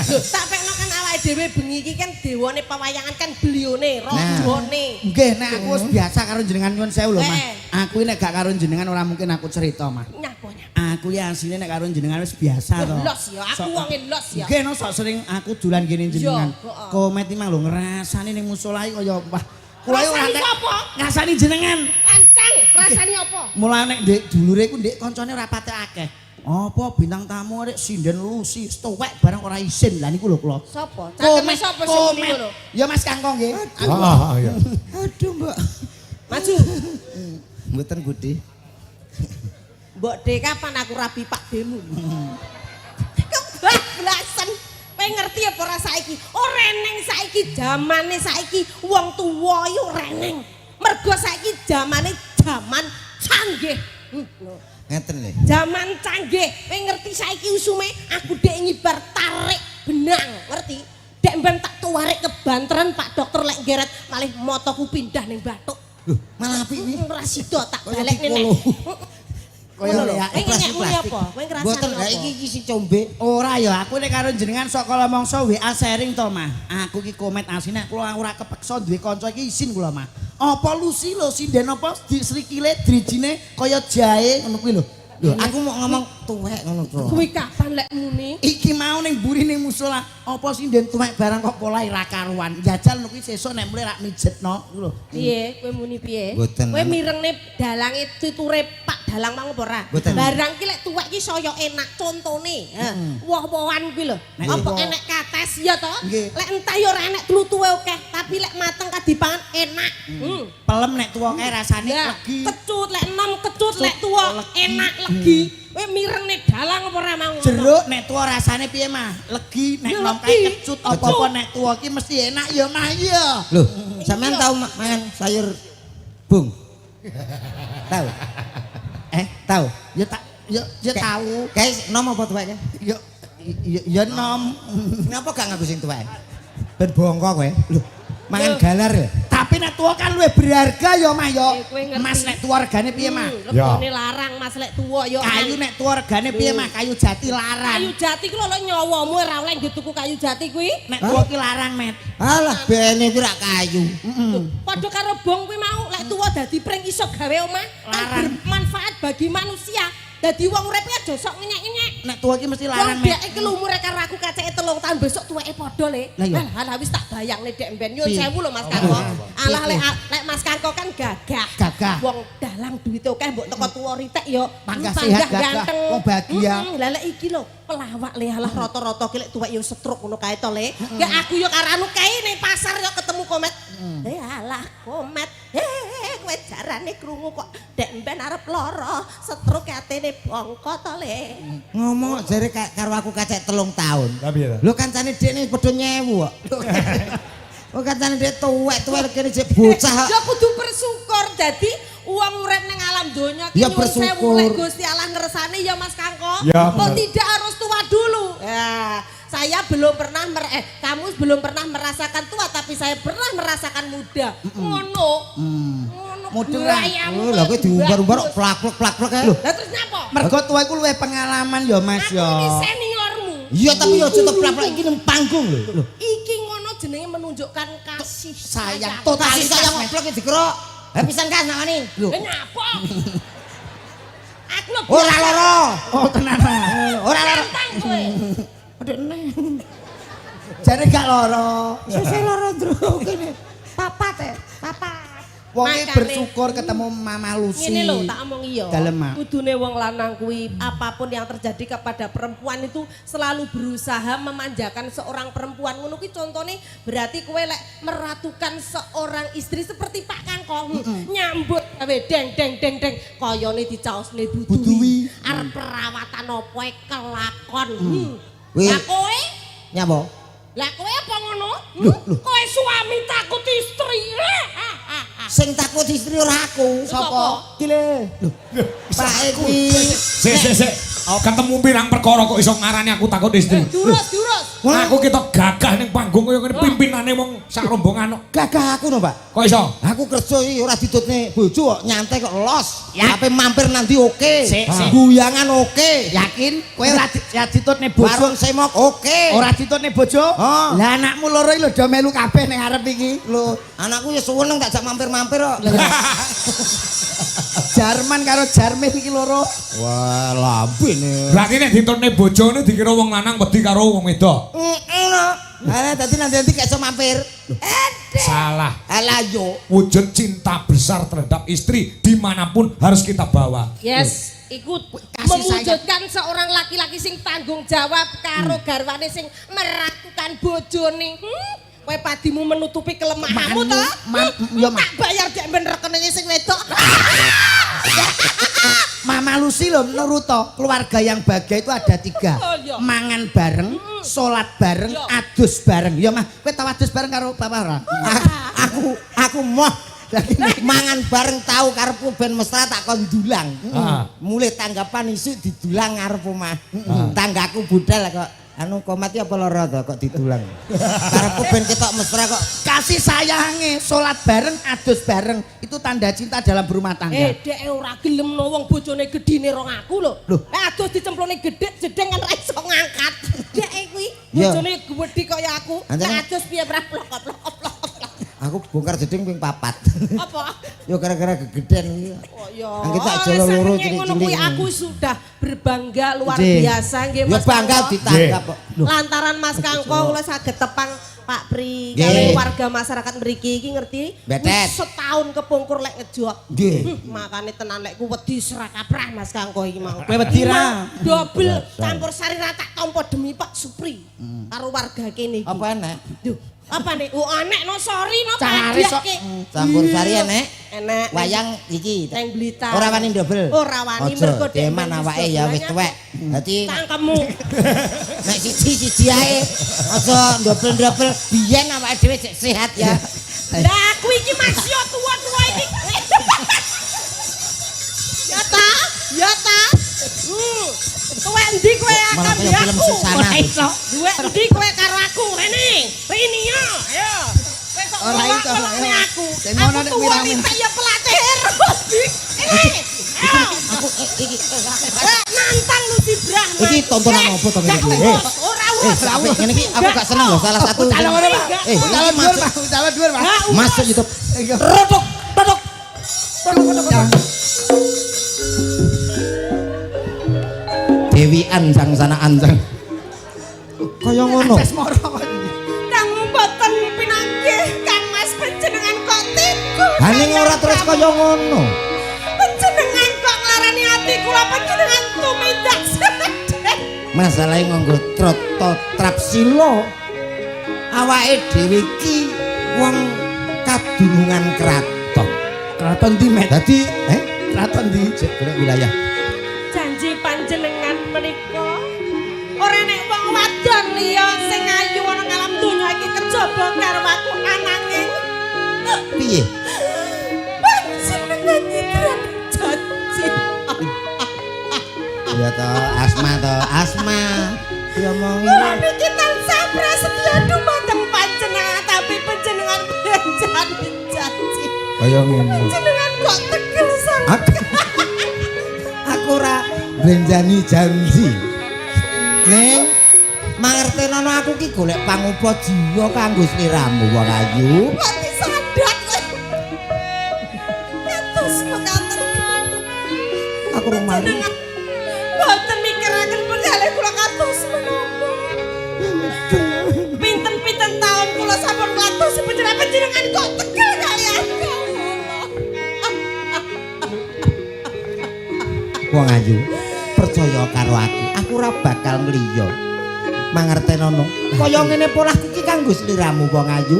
S5: Lho tak pekno kan awake dhewe bengi iki kan dewane pewayangan kan belione, rajane.
S2: Nggih, nek aku wis biasa karo jenengan nyuwun sewu lho, Mas.
S5: Eh.
S2: Aku nek gak karo jenengan ora mungkin aku cerita, Mas.
S5: Nyapa.
S2: Aku ya asline nek karo jenengan wis biasa to.
S5: Los ya, aku wonge los ya.
S2: Nggih, no sok sering aku dolan kene jenengan.
S5: Yo, heeh.
S2: Komet iki mang lho ngrasani ning musala iki kaya wah. Kula yo ora
S5: Rasani sapa?
S2: ngrasani jenengan.
S5: Lancang, rasane apa?
S2: Mulane nek ndek dulure ku ndek kancane ora pate akeh. Apa bintang tamu arek sinden lusi tuwek barang ora isin. Lah niku lho kula.
S5: Sapa? Cangkeme sapa sing muni ngono?
S2: Ya Mas Kangkong nggih.
S3: Iya.
S1: Aduh, Mbak.
S5: Maju.
S1: Mboten Budi.
S5: Mbok De kapan aku rabi Pak Demu. Kebablasan. Kowe ngerti apa ora saiki? Ora eneng saiki zamane saiki wong tuwa yo reneng. Mergo saiki zamane zaman canggih.
S1: Ngeten lho.
S5: Zaman canggih. Kowe ngerti saiki usume aku dek ngibar tarik benang, ngerti? Dek mben tak tuwarik ke Banten Pak Dokter lek ngeret malih motoku pindah ning Batuk.
S1: Malah apik iki.
S5: Ora sida tak
S1: Kaya
S5: balik nek.
S1: dikolo.
S2: Kaya lek
S5: Kowe ngek muni apa? Kowe ngrasani
S1: Mboten
S5: apa?
S1: lha iki si combe.
S2: Ora ya, aku nek karo jenengan sok kala mangsa WA sharing to, Mah. Aku iki komet asine kula ora kepeksa duwe kanca iki isin kula, Mah. Apa lusi lho sinden apa disrikile drijine kaya jahe ngono kuwi lho.
S1: Lho, aku mau ngomong tuwek ngono to.
S5: Kuwi kapan lek muni?
S2: Iki mau ning mburi ning musala, apa sinden tuwek barang kok pola ra karuan. Jajal ngono kuwi sesuk nek mulai ra mijetno ngono lho.
S5: Piye? Kowe muni piye?
S1: Mboten.
S5: Kowe mirengne dalange tuture Pak Dalang mang apa ora?
S1: Mboten.
S5: Barang ki lek tuwek ki saya enak contone. Woh-wohan kuwi lho.
S2: Nek
S5: Apa
S2: woh.
S5: enek kates ya to?
S2: Nggih.
S5: Lek entah ya ora enek tlutuhe akeh, tapi lek mateng kadipangan enak.
S2: Pelem nek tuwa kae rasane
S5: Ya,
S2: legi.
S5: kecut lek enom kecut lek tuwa enak legi. Kowe mirengne dalang apa ora mau?
S2: Jeruk nek tuwa rasane piye, Mah? Legi nek
S5: Ya,
S2: nom kae
S5: legi.
S2: kecut apa-apa nek tuwa ki mesti enak ya, Mah ya.
S1: Loh, sampean tahu mangan sayur bung? Tahu? Tahu?
S2: Ya tak ya tahu.
S1: Guys, nom apa tuweknya?
S2: Ya nom.
S1: Ngapa gak ngaku sing tuwek? Ben bongko kowe. Loh, mangan galar ya?
S2: Tapi nek tuwa kan luwih berharga ya, Mah ya.
S5: Kowe ngerti.
S2: Mas nek tuwa regane piye, Mah?
S5: Regane larang Mas lek tuwa ya.
S2: Kayu nek tuwa regane piye, Mah? Kayu jati larang.
S5: Kayu jati ku lho nyawamu ora oleh nggo tuku kayu jati kuwi.
S2: Nek tuwa ki larang, Met.
S1: Alah, bene iki rak kayu.
S5: Padha karo bong kuwi mau lek tuwa dadi pring iso gawe omah kan
S2: Larang.
S5: bermanfaat bagi manusia. Dadi wong urip aja sok ngenyek-nyenyek.
S2: Nek tuwa ki mesti
S5: Wong
S2: larang, Met.
S5: dek iki lho umure karo aku kaceke 3 tahun besok tuweke padha le.
S2: Lah iya.
S5: Alah wis tak bayangne dek mben nyun
S2: Piye?
S5: sewu lho Mas Kangko. Alah lek Mas Kangko kan gagah.
S2: Gagah.
S5: Wong dalang duwite akeh mbok teko tuwa ritek ya
S2: Panggah sehat, gagah. Wong bahagia.
S5: Lah lek iki lho pelawak le alah rata-rata ki lek tuwek ya setruk ngono kae to le. Ya aku ya karo anu kae ning pasar ya ketemu komet. Alah komet. Kowe jarane krungu kok dek mben arep lara, setruk atene bongko to le.
S1: Ngomong jare karo aku kacek 3 tahun.
S3: Lah piye ta?
S1: Lho kancane dekne padha nyewu kok. Oh kancane dek tuwek kene jek bocah.
S5: Ya kudu bersyukur dadi wong urip ning alam donya ki
S1: Ya,
S5: nyuwun sewu
S1: bersyukur.
S5: lek Gusti Allah ngersani ya Mas Kangko.
S3: Ya,
S5: Kok
S3: benar.
S5: tidak harus tua dulu. Ya, saya belum pernah kamu belum pernah merasakan tua tapi saya pernah merasakan muda. Ngono. Ngono.
S2: Muda.
S1: Oh, lha kowe diumbar-umbar kok plak-plak kae. Lho,
S5: Lah terus nyapa?
S2: Mergo tuwa iku luwih pengalaman ya, Mas
S5: Aku
S2: ya.
S5: ini seniormu.
S1: iya tapi yo aja plak-plak iki ning panggung lho.
S5: Iki ngono jenenge menunjukkan kasih
S2: Sayang.
S5: sayang.
S1: Kasih
S2: Totalitas,
S1: sayang
S2: Met.
S1: plak dikira. Ha pisan kan nangani. Lho,
S5: Lah nyapa? Aku lho
S1: ora lara.
S2: Oh, tenan, Mas.
S1: Ora lara.
S5: Tantang kowe.
S1: Aduh neng.
S2: Jare gak loro.
S1: Sesuk loro ndro kene. Papat.
S2: Wonge
S5: Makane-
S2: bersyukur ketemu Mama Lucy.
S5: Ngene lho tak omong iya.
S2: Dalem, Mak.
S5: Kudune wong lanang kuwi apapun yang terjadi kepada perempuan itu selalu berusaha memanjakan seorang perempuan. Ngono kuwi contone berarti kowe lek meratukan seorang istri seperti Pak Kangkong nyambut gawe deng deng deng deng kayane dicaosne buduwi. Arep perawatan opo kelakon.
S1: Wih.
S5: Lah kowe?
S1: Nyapa?
S5: Lah kowe apa ngono? Kowe suami takut istri.
S1: Sing takut istri ora aku.
S5: Sapa?
S1: Kile. Pak iki.
S3: Sik. Ketemu pirang perkara kok iso ngarani aku takut istri.
S5: Durus.
S3: Aku kita gagah ning panggung kaya ngene pimpinane wong sak rombongan kok.
S1: Gagah aku no, Pak.
S3: Kok iso?
S1: Aku kerja iki ora ditutne bojo kok nyantai kok los. Ape mampir nanti oke.
S2: Sik.
S1: Guyangan oke.
S2: Yakin kowe ora ditutne bojo?
S1: Warung semok oke.
S2: Ora ditutne bojo?
S1: Oh.
S2: Lah anakmu loro iki lho do melu kabeh ning arep iki.
S1: Lho, anakku ya suweneng tak jak mampir-mampir kok.
S2: Jarman karo Jarmeh iki loro.
S1: Wah, lambene.
S3: Berarti nek ditutne bojone dikira wong lanang wedi karo wong wedok.
S1: Ana dadi nanti gak iso mampir.
S3: Salah.
S1: Alah yo.
S3: Wujud cinta besar terhadap istri dimanapun harus kita bawa.
S5: Yes, ikut
S2: Kasih
S5: mewujudkan seorang laki-laki sing tanggung jawab karo garwane sing meratukan bojone. Kowe padimu menutupi kelemahanmu to?
S2: Yo, Mak.
S5: Tak bayar dek ben rekeninge sing wedok.
S2: Mama Lucy loh menurut toh, keluarga yang bahagia itu ada 3.
S5: Oh, iya.
S2: Mangan bareng, sholat bareng,
S5: Iya.
S2: adus bareng. Ya mah, kowe tau adus bareng karo bapak ora?
S1: Aku moh lagi mangan bareng tahu karepku ben mesra tak kon dulang. Mulai tanggapan isu didulang ngarep omah. Tanggaku budal kok anu komati apa lara to kok didulang. Karepku ben ketok mesra kok.
S2: Kasih sayange, sholat bareng, adus bareng. Itu tanda cinta dalam berumah tangga.
S5: Dek ora gelem no wong bojone gedine rong aku lho. Aduh dicemplone gedhe jedeng kan ra iso ngangkat. Dek kuwi
S1: Iya.
S5: bojone gedhe kaya aku.
S1: Anjene-
S5: Tak adus piye brah plok.
S1: Aku bongkar jeding ping 4.
S5: Apa?
S1: Yo gara-gara gegeden iki.
S5: Oh iya.
S1: Angge tak jolo loro
S5: Ngono kuwi
S1: cilik-cilik.
S5: aku sudah berbangga luar
S2: Nggih.
S5: biasa nggih
S1: Ya
S5: Mas.
S1: bangga
S5: Kangkong.
S1: ditanggap kok.
S5: Lantaran Mas Kangkong kula saged tepang Pak Pri
S1: Nggih.
S5: kali warga masyarakat mriki iki ngerti
S1: Betet.
S5: wis setahun kepungkur lek ngejok.
S1: Nggih.
S5: Makane tenan lek ku wedi serak kaprah Mas Kangkong iki mau.
S2: Kowe wedi ra?
S5: Dobel campur sari rata tampa demi Pak Supri karo warga kene iki.
S1: Apa enek?
S5: Duh, apa nih? Oh anek no sorry no
S2: Cari sok.
S1: Campur sari enek.
S5: Enek.
S1: Wayang iki.
S5: Neng Blitar.
S1: Ora wani ndobel.
S5: Ora wani
S1: Aja,
S5: mergo dek
S1: deman
S5: men
S1: awake ya wis
S5: sebelahnya
S1: tuwek. Dadi
S5: cangkemmu.
S1: nek siji ae aja ndobel-ndobel biyen awake dhewe cek sehat ya.
S5: Lah aku iki masih tua-tua iki. Ya ta? Ya ta? Kowe endi kowe akan
S1: Malah kaya film Susana.
S5: Duwe endi kowe karo aku? Rene. Rini yo. Ayo. Kowe kok
S2: Ora iso,
S5: ngelak-ngelakne
S2: ayo.
S5: aku.
S2: Sing ngono nek
S5: Aku tuwa
S2: wiramu.
S5: minta ya pelatih aerobik. Ini. Ayo.
S1: Aku iki
S5: Nantang lu si Brah.
S1: Iki tontonan apa to
S5: Gak
S1: ngene iki?
S5: urus, ora urus.
S1: Apik ngene iki aku gak seneng loh salah satu.
S2: Calon ngono, Pak.
S1: Eh,
S2: Calon
S1: iki
S2: dhuwur,
S1: masuk
S2: Pak. Calon dhuwur, Pak.
S5: Gak urus.
S1: masuk YouTube.
S2: Rodok, rodok.
S1: Dewian sang sana anjang. Kaya ngono.
S2: Tes moro kok.
S5: Kang mboten pinanggih Kang Mas panjenengan kok tiku.
S1: Haning ora terus kaya ngono.
S5: Panjenengan kok nglarani ati kula panjenengan tumindak sedhek.
S1: Masalahe nganggo trap sila. Awake dhewe iki wong kadunungan kraton.
S2: Kraton di Met.
S1: Dadi,
S2: Kraton di.
S1: cek golek wilayah.
S5: Janji panjenengan menika ora nek wong wadon liya sing ayu ana ngalam donya iki kejaba karo aku ananging
S1: Piye?
S5: panjenengan nyidran janji.
S1: Ya to, asma. Diomongi.
S5: Kula niki tansah prasetya dumateng panjenengan tapi panjenengan janji.
S1: Kaya ngene.
S5: Panjenengan kok tegel sangat.
S1: Aku ora blenjani janji. Ning mangertenono aku ki golek pangupa jiwa kanggo sliramu wong ayu.
S5: Kok disadat. Terus mekaten.
S1: Aku rumah.
S5: Boten mikiraken pengalih kula kados menapa. Pinten
S1: Wong ayu, percaya karo aku ora bakal ngliya. Mangertenono. Kaya ngene polahku iki kanggo sliramu wong ayu.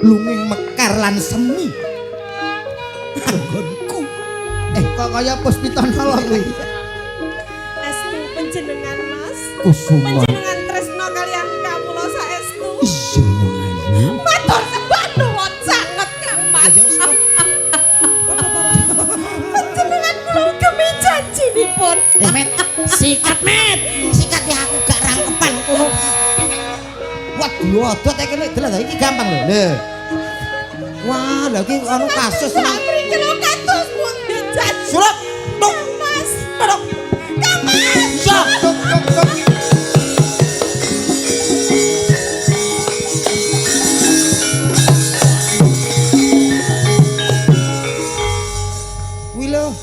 S1: Lunging mekar lan semi. Anggonku.
S2: Kok kaya Puspitana lho kuwi.
S5: Estu panjenengan Mas.
S1: Kusuma.
S5: Panjenengan tresno kalian kawula saestu.
S1: Iya wong ayu.
S5: Matur sembah nuwun sanget Kang Mas. Panjenengan kula kemi janjinipun.
S2: Met, sikat Met.
S1: Sikat ya aku gak rangkepan kono. Waduh, odot kene delok iki gampang lho. Lho. Wah, lha iki anu kasus
S5: Lah mriki lho kados pun janji.
S1: Surat. Tok.
S5: Mas.
S1: Tok.
S5: Kang Mas.
S1: Sok. Wilo.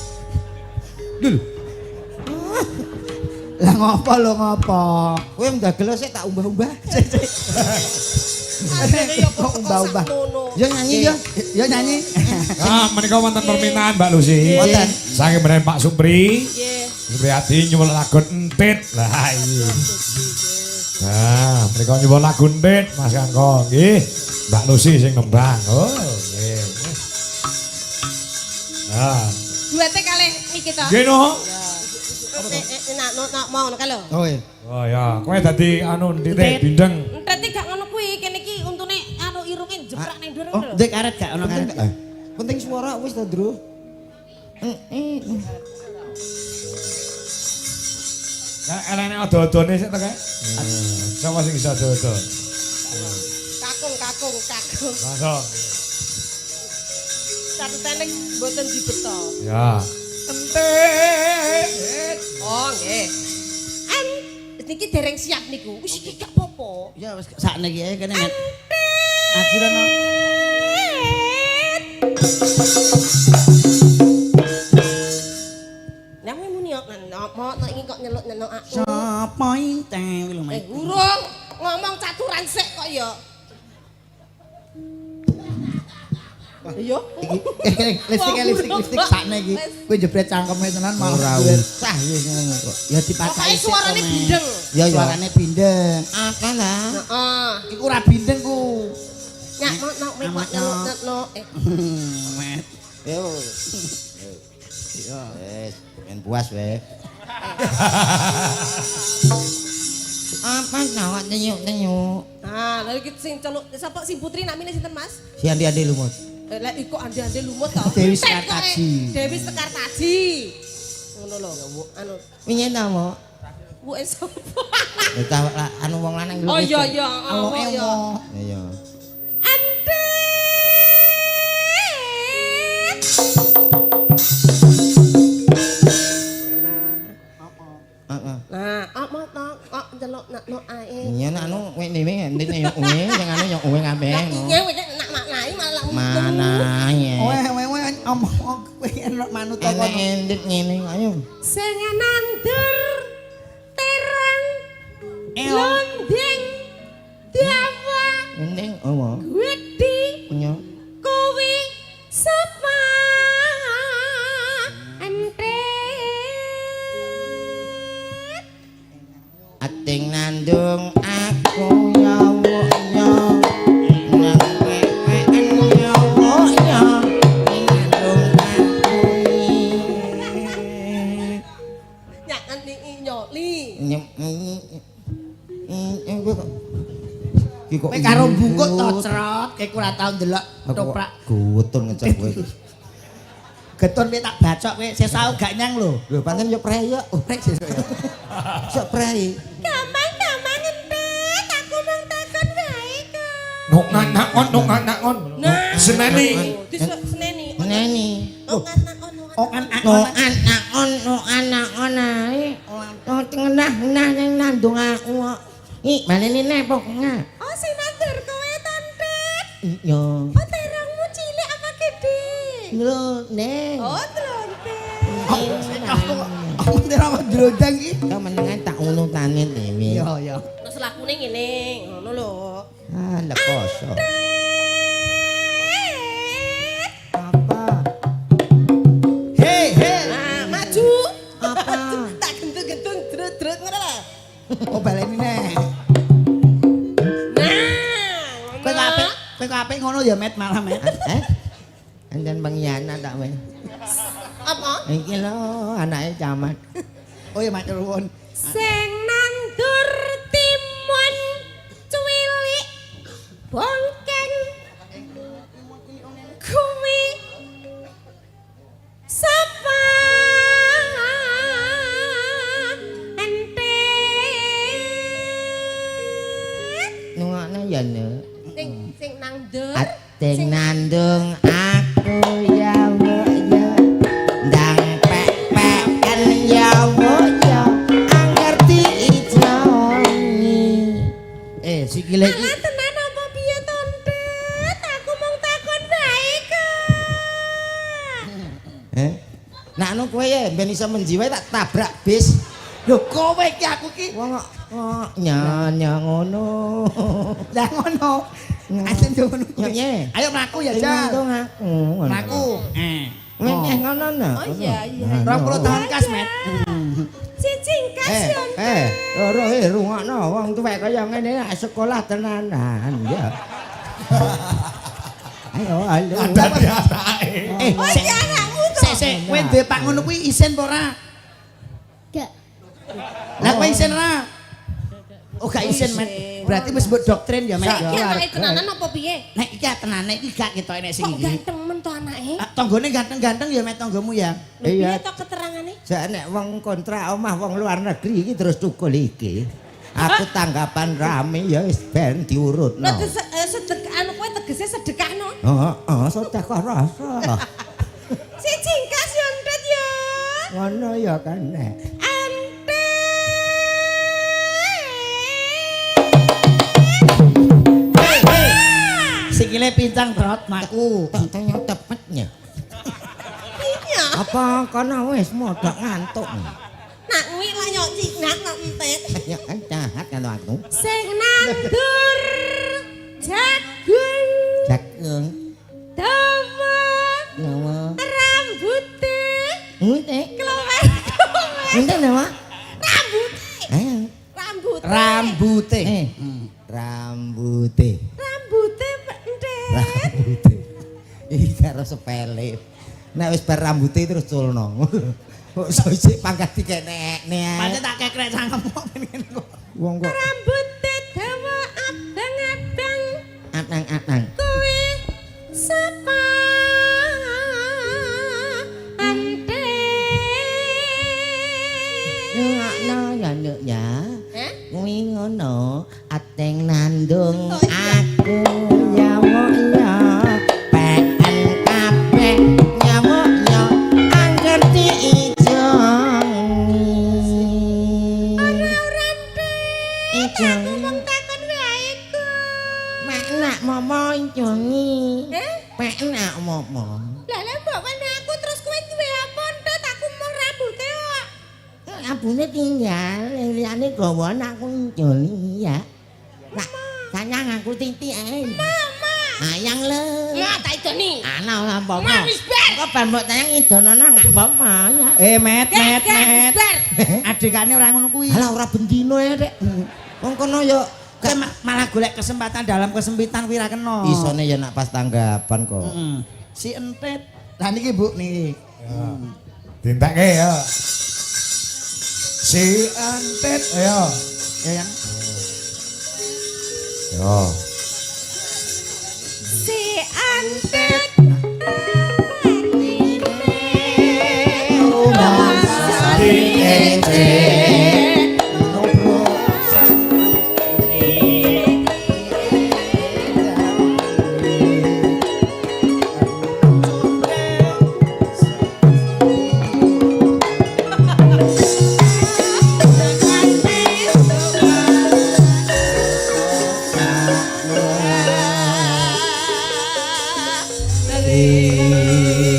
S1: Dul.
S2: Lah ngopo lho ngopo?
S1: Kowe ndagel sik tak umbah-umbah.
S2: Kok umbah-umbah.
S1: Ya nyanyi ya.
S2: Ya nyanyi.
S3: Ah, menika wonten permintaan Mbak Lucy.
S1: Wonten.
S3: Saking menawi Pak Supri.
S5: Nggih.
S3: Supriyadi nyuwun lagu entit. Lah iya. Nah, menika nyuwun lagu entit Mas Kangkong nggih. Mbak Lucy sing nembang. Oh, nggih. Nah,
S5: Duete kalih niki to.
S3: nggih no.
S5: Nak mau ngono ka lho.
S2: Oh iya.
S3: Oh ya, kowe dadi anu ndite bindeng.
S5: Entet gak ngono kuwi, kene iki untune anu irunge jeprak ning dhuwur
S2: Oh,
S5: lho.
S2: dek karet gak ono karet.
S1: Penting suara wis to, Bro.
S3: Nah, elene odo-odone sik to kae. Sapa sing iso odo-odo?
S5: Kakung.
S3: Langsung.
S5: Satu tenek mboten dibeto.
S3: Ya. Entit.
S5: Oh, nggih. Niki dereng siap niku. Wis iki gak apa-apa.
S2: Ya wis sakniki ae kene Met. Ajuran.
S5: Lah muni kok mau ingin kok nyeluk-nyeluk aku.
S2: Sapa inte lho Met.
S5: Urung ngomong caturan sik kok ya. Iya.
S2: Kene lipstik sakniki. Kowe jebret cangkeme tenan malah
S1: Ora
S2: duwe.
S1: usah wis ngono kok.
S2: Ya dipacai
S5: Pokoke suarane bindeng.
S1: Ya ya.
S2: Suarane bindeng.
S1: Akan lah.
S5: Heeh.
S2: Iku ora bindeng ku.
S5: Nyak mau nyeluk-nyeluk.
S2: Met.
S1: Yo. Wes, men puas weh. Apa nawak tenyuk-tenyuk.
S5: Ah, lha iki sing celuk sapa sing putri namine sinten Mas?
S1: Si andi-andi lumut.
S5: Lah iku ande-ande lumut to.
S2: Dewi
S5: Tek kok,
S2: Sekartaji.
S5: Dewi Sekartaji. Ngono lho, anu
S1: Wingi namo.
S5: buke sapa?
S1: Anu wong lanang lho.
S5: Oh iya iya,
S2: Oh,
S5: oh iya.
S1: Iya.
S5: Ande.
S1: Heeh.
S5: Nah, apa to? Kok delok nakno ae.
S1: Iya nak anu wek dhewe ndine yo uwe sing anu yo uwe kabeh.
S5: Iya wek nak maknai malah
S1: Mana ya.
S2: Wewe omong kowe enak manut to
S1: Enak
S2: kono.
S1: endit ngene ayo.
S5: sing nandur terang londeng dawa
S1: Ending opo?
S5: wedi
S1: Punya.
S5: kuwi sapa ente
S1: Ating nandung aku nyawo nang pepen nyawo nandung aku
S5: nyangan iki nyoli
S2: Kowe karo bungkuk to crot, kowe ora tau ndelok toprak.
S1: Gutun ngecek kowe.
S2: Getun kowe tak bacok kowe sesau gak nyang lho.
S1: Lho pancen yo preyok.
S2: Oh, rek sesuk ya.
S1: Sok prei.
S5: Kamang entet aku mung takon wae kok
S3: Nuk nakon.
S5: Nah.
S3: Seneni.
S5: Seneni.
S1: Neni.
S5: Oh,
S2: Okan
S1: No anak-on ae. Oh tengah nang nandung aku. Ih, mana ini nepok nga?
S5: Oh, sinandur kowe tontet.
S1: Iya.
S5: Oh, terangmu cilik apa gede?
S1: Lho, Neng.
S5: Oh, tontet.
S2: Aku ndera ndrodang iki.
S1: Kau menengan tak unutane dewe.
S2: Yo yo.
S5: Terus lakune ngene, ngono lho.
S1: Ah, leposo.
S2: Apa? Hei, hei.
S5: Nah, maju.
S2: Oh baleni neh. Kowe apik ngono ya Met malah Met.
S1: Anjen pengkhianat tak weh.
S5: Apa?
S1: Iki lho anake camat.
S2: Oh ya matur nuwun.
S5: Sing nandur timun cuwilik bongkeng kuwi sapa entet
S1: Nungokno ya nek.
S5: sing nandur
S1: Ating nandung aku ya wo ya. Ndang pek-peken ya wo ya. Angerti ijoni.
S2: Sikile iki
S5: Alah tenan apa piye to Ndet? Aku mung takon bae kok.
S1: Nak anu kowe ya ben iso menjiwai tak tabrak bis.
S2: lho kowe iki aku ki.
S1: Wong kok nyanya ngono.
S2: Lah ngono. Asen yo ngono.
S1: Nyanye.
S2: Ayo mlaku ya
S1: Sing
S2: Jan.
S1: nandung aku.
S2: Mlaku.
S1: Nyanyeh ngono no.
S5: Oh iya iya.
S2: 20 tahun kas Met.
S5: Cicing kasih
S1: Loro rungokno wong tuwek kaya ngene sekolah tenanan ya. Ayo.
S3: Ada di atake.
S5: Oh iya anakmu to.
S2: Sik kowe duwe Pak ngono kuwi isin apa ora?
S5: Gak.
S2: Lah kowe isin ora? Oh gak isin Met. Berarti wis mbok doktrin ya Met.
S5: Iki anake tenanan apa piye?
S2: Nek iki tenane iki gak ketok enek sing
S5: Kok
S2: iki.
S5: ganteng men to anake?
S2: Tanggane ganteng-ganteng ya Met tanggamu ya.
S5: Piye
S1: Iya.
S5: to keterangane?
S1: Sak nek wong kontrak omah wong luar negeri iki terus tukul iki. Aku tanggapan rame ya wis ben diurutno.
S5: Lah sedekah anu kowe tegese sedekahno.
S1: Heeh, sedekah rasa.
S5: Cicing kasih Ndet ya.
S1: Ngono ya kan nek.
S2: Sikile pincang trot maku.
S1: Tanya tepetnya.
S5: Iya.
S1: Apa kono wis modok ngantuk.
S5: Nak kuwi lah yo ciknak kok entet.
S1: Ya kan jahat kan aku.
S5: Sing nandur jagung
S1: Jagung.
S5: dawa
S1: Nyawa.
S5: rambuté
S1: Ngene.
S5: keluar
S1: Ngene nama.
S5: rambute
S2: Rambute.
S1: Rambute.
S5: rambute entet.
S1: Rambute. Iki karo sepele. Nek wis bar rambute terus culno. Kok iso isik pangkat dikenek-nek.
S2: Pancen tak kekrek sangkemu ngene kok.
S1: Wong kok
S5: Rambute dawa abang-abang
S1: atang-atang.
S5: kuwi sapa entet.
S1: Ngono ya nduk ya.
S5: Heh?
S1: Kuwi ngono, ateng nandung
S5: Oh, iya.
S1: aku nyawa ya. Peken kabeh nyawa ya. Angger ijo.
S5: Ora entet.
S1: Ijo.
S5: Aku mung takon wae kok.
S1: Mek nak momo ijongi.
S5: Heh?
S1: Mek nak momo.
S5: Lah lha mbok kene aku terus kowe duwe apa Ndet? Aku mung rambute kok.
S1: Abune tinggal, liyane gawa aku njoli ya. Nak sayang aku titik ae.
S5: Mama.
S1: Ayang le.
S5: Nah, tak idoni.
S1: Ana ora apa-apa.
S5: Ma, wis bar.
S1: Kok ben mbok tayang idonono gak apa-apa ya.
S2: Met.
S5: Wis bar.
S2: Adikane ora ngono kuwi.
S1: Alah ora bendino ya, Dek. Wong kono yo
S2: Kowe malah golek kesempatan dalam kesempitan kuwi ra kena.
S1: isone ya nak pas tanggapan kok.
S2: Si entet. Lah niki Bu niki.
S3: Dintekke ya. Si antet ayo.
S2: Ya yang
S3: Yo.
S5: Si antet.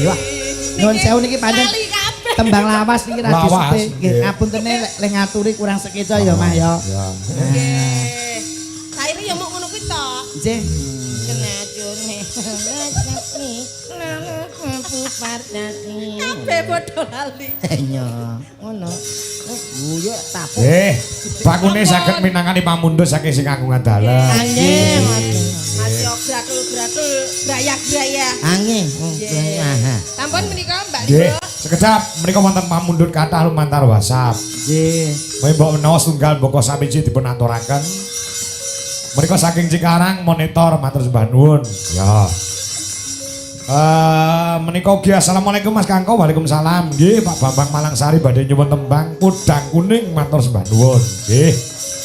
S2: wah. Nuwun sewu niki pancen
S5: Kali kabeh.
S2: tembang lawas niki ra
S3: Lawas,
S2: disupe. Nggih,
S3: nggih.
S2: ngapuntene lek ngaturi kurang sekeca ya Mah ya.
S3: Ya.
S5: Nggih. Saire ya mok ngono kuwi to.
S2: Nggih.
S1: kenacune ngajaki lalu pardasi
S5: Kabeh padha lali.
S1: iya ngono guyu tapu
S3: bakune saged minangkani pamundhut saking sing kagungan dalem.
S1: aneh
S5: Masih gratul-gratul grayak-graya.
S1: angin
S5: Sampun menika Mbak
S3: Nggih,
S5: Ibu.
S3: sekedap menika wonten pamundhut kathah lumantar WhatsApp.
S1: nggih
S3: Mbok menawa setunggal mboko samiji dipun aturaken. Menika saking Cikarang monitor matur sembah nuwun. Ya. Menika ugi assalamualaikum Mas Kangko. Waalaikumsalam. Nggih, Pak Bambang Malangsari badhe nyuwun tembang Kudang Kuning matur sembah nuwun. Nggih.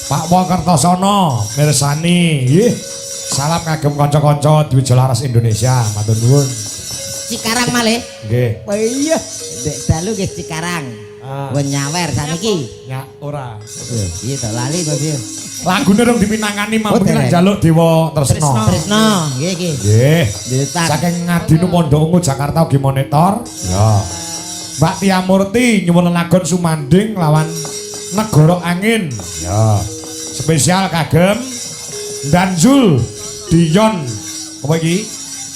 S3: Pak Wokertosono mirsani. Nggih. Salam kagem kanca-kanca Dwijalaras Indonesia. Matur nuwun.
S1: Cikarang malih
S3: Nggih.
S1: oh iya dek dalu nggih Cikarang nggon nyawer saniki
S3: Ya ora.
S1: iya to lali to piye
S3: Lagune rong dipinangani mampu
S1: derek.
S3: njaluk Dewa Tresno.
S1: Tresno nggih nggih
S3: Nggih.
S1: Ditak.
S3: Saking Ngadinu Pondok Ungu Jakarta ugi monitor. Ya. Mbak Tia Murti nyuwun lagon sumanding lawan Negara Angin. Ya. Spesial kagem Danjul Dion apa iki?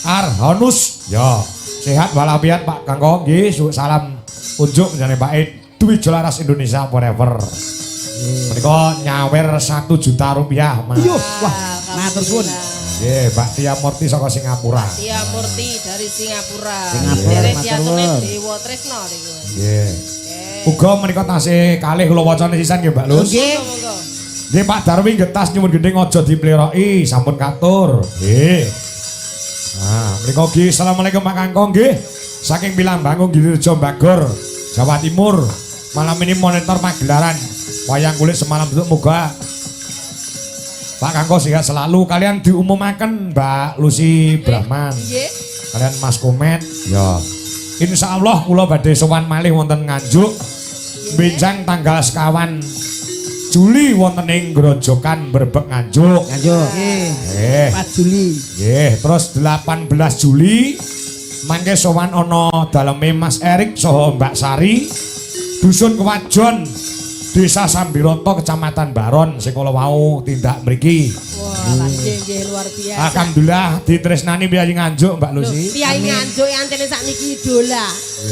S3: Arhanus. Ya. Sehat walafiat Pak Kangko nggih salam unjuk menjane Pak Ed Dwijalaras Indonesia forever. Menika nyawer 1 juta rupiah. Mas.
S2: Wah, matur suwun.
S3: Nggih, Mbak Tia Murti saka Singapura.
S5: Tia Murti dari Singapura.
S1: Singapura,
S5: Derek
S1: matur
S5: diatune
S1: nuwun.
S5: Dewa Tresno niku.
S3: Nggih. Uga menika tasih kalih kula wacana sisan nggih Mbak Lus.
S1: nggih
S5: Monggo.
S3: Nggih Pak Darwin getas nyuwun gending aja dipleroki, sampun katur. Nggih. Nah, menika ugi assalamualaikum Pak Kangkong nggih. Saking Pilambangun Gilirejo Bagor, Jawa Timur. Malam ini monitor pagelaran wayang kulit semalam itu moga Pak Kangko sehat selalu. Kalian diumumaken Mbak Lucy Brahman.
S5: Nggih.
S3: Kalian Mas Komet. Ya. Insya Allah kula badhe sowan malih wonten Nganjuk. Benjang tanggal sekawan Juli wonten ing Grojogan Brebek Nganjuk.
S1: nganjuk
S3: Nggih.
S2: 4 Juli.
S3: Nggih, terus 18 Juli mangke sowan ana daleme Mas Erik saha Mbak Sari. Dusun Kewajon, Desa Sambiroto, Kecamatan Baron sing kula wau tindak mriki.
S5: Wah, nggih luar biasa.
S3: Alhamdulillah ditresnani Piyayi Nganjuk Mbak Lucy.
S5: Piyayi Nganjuk yang antene sakniki idola.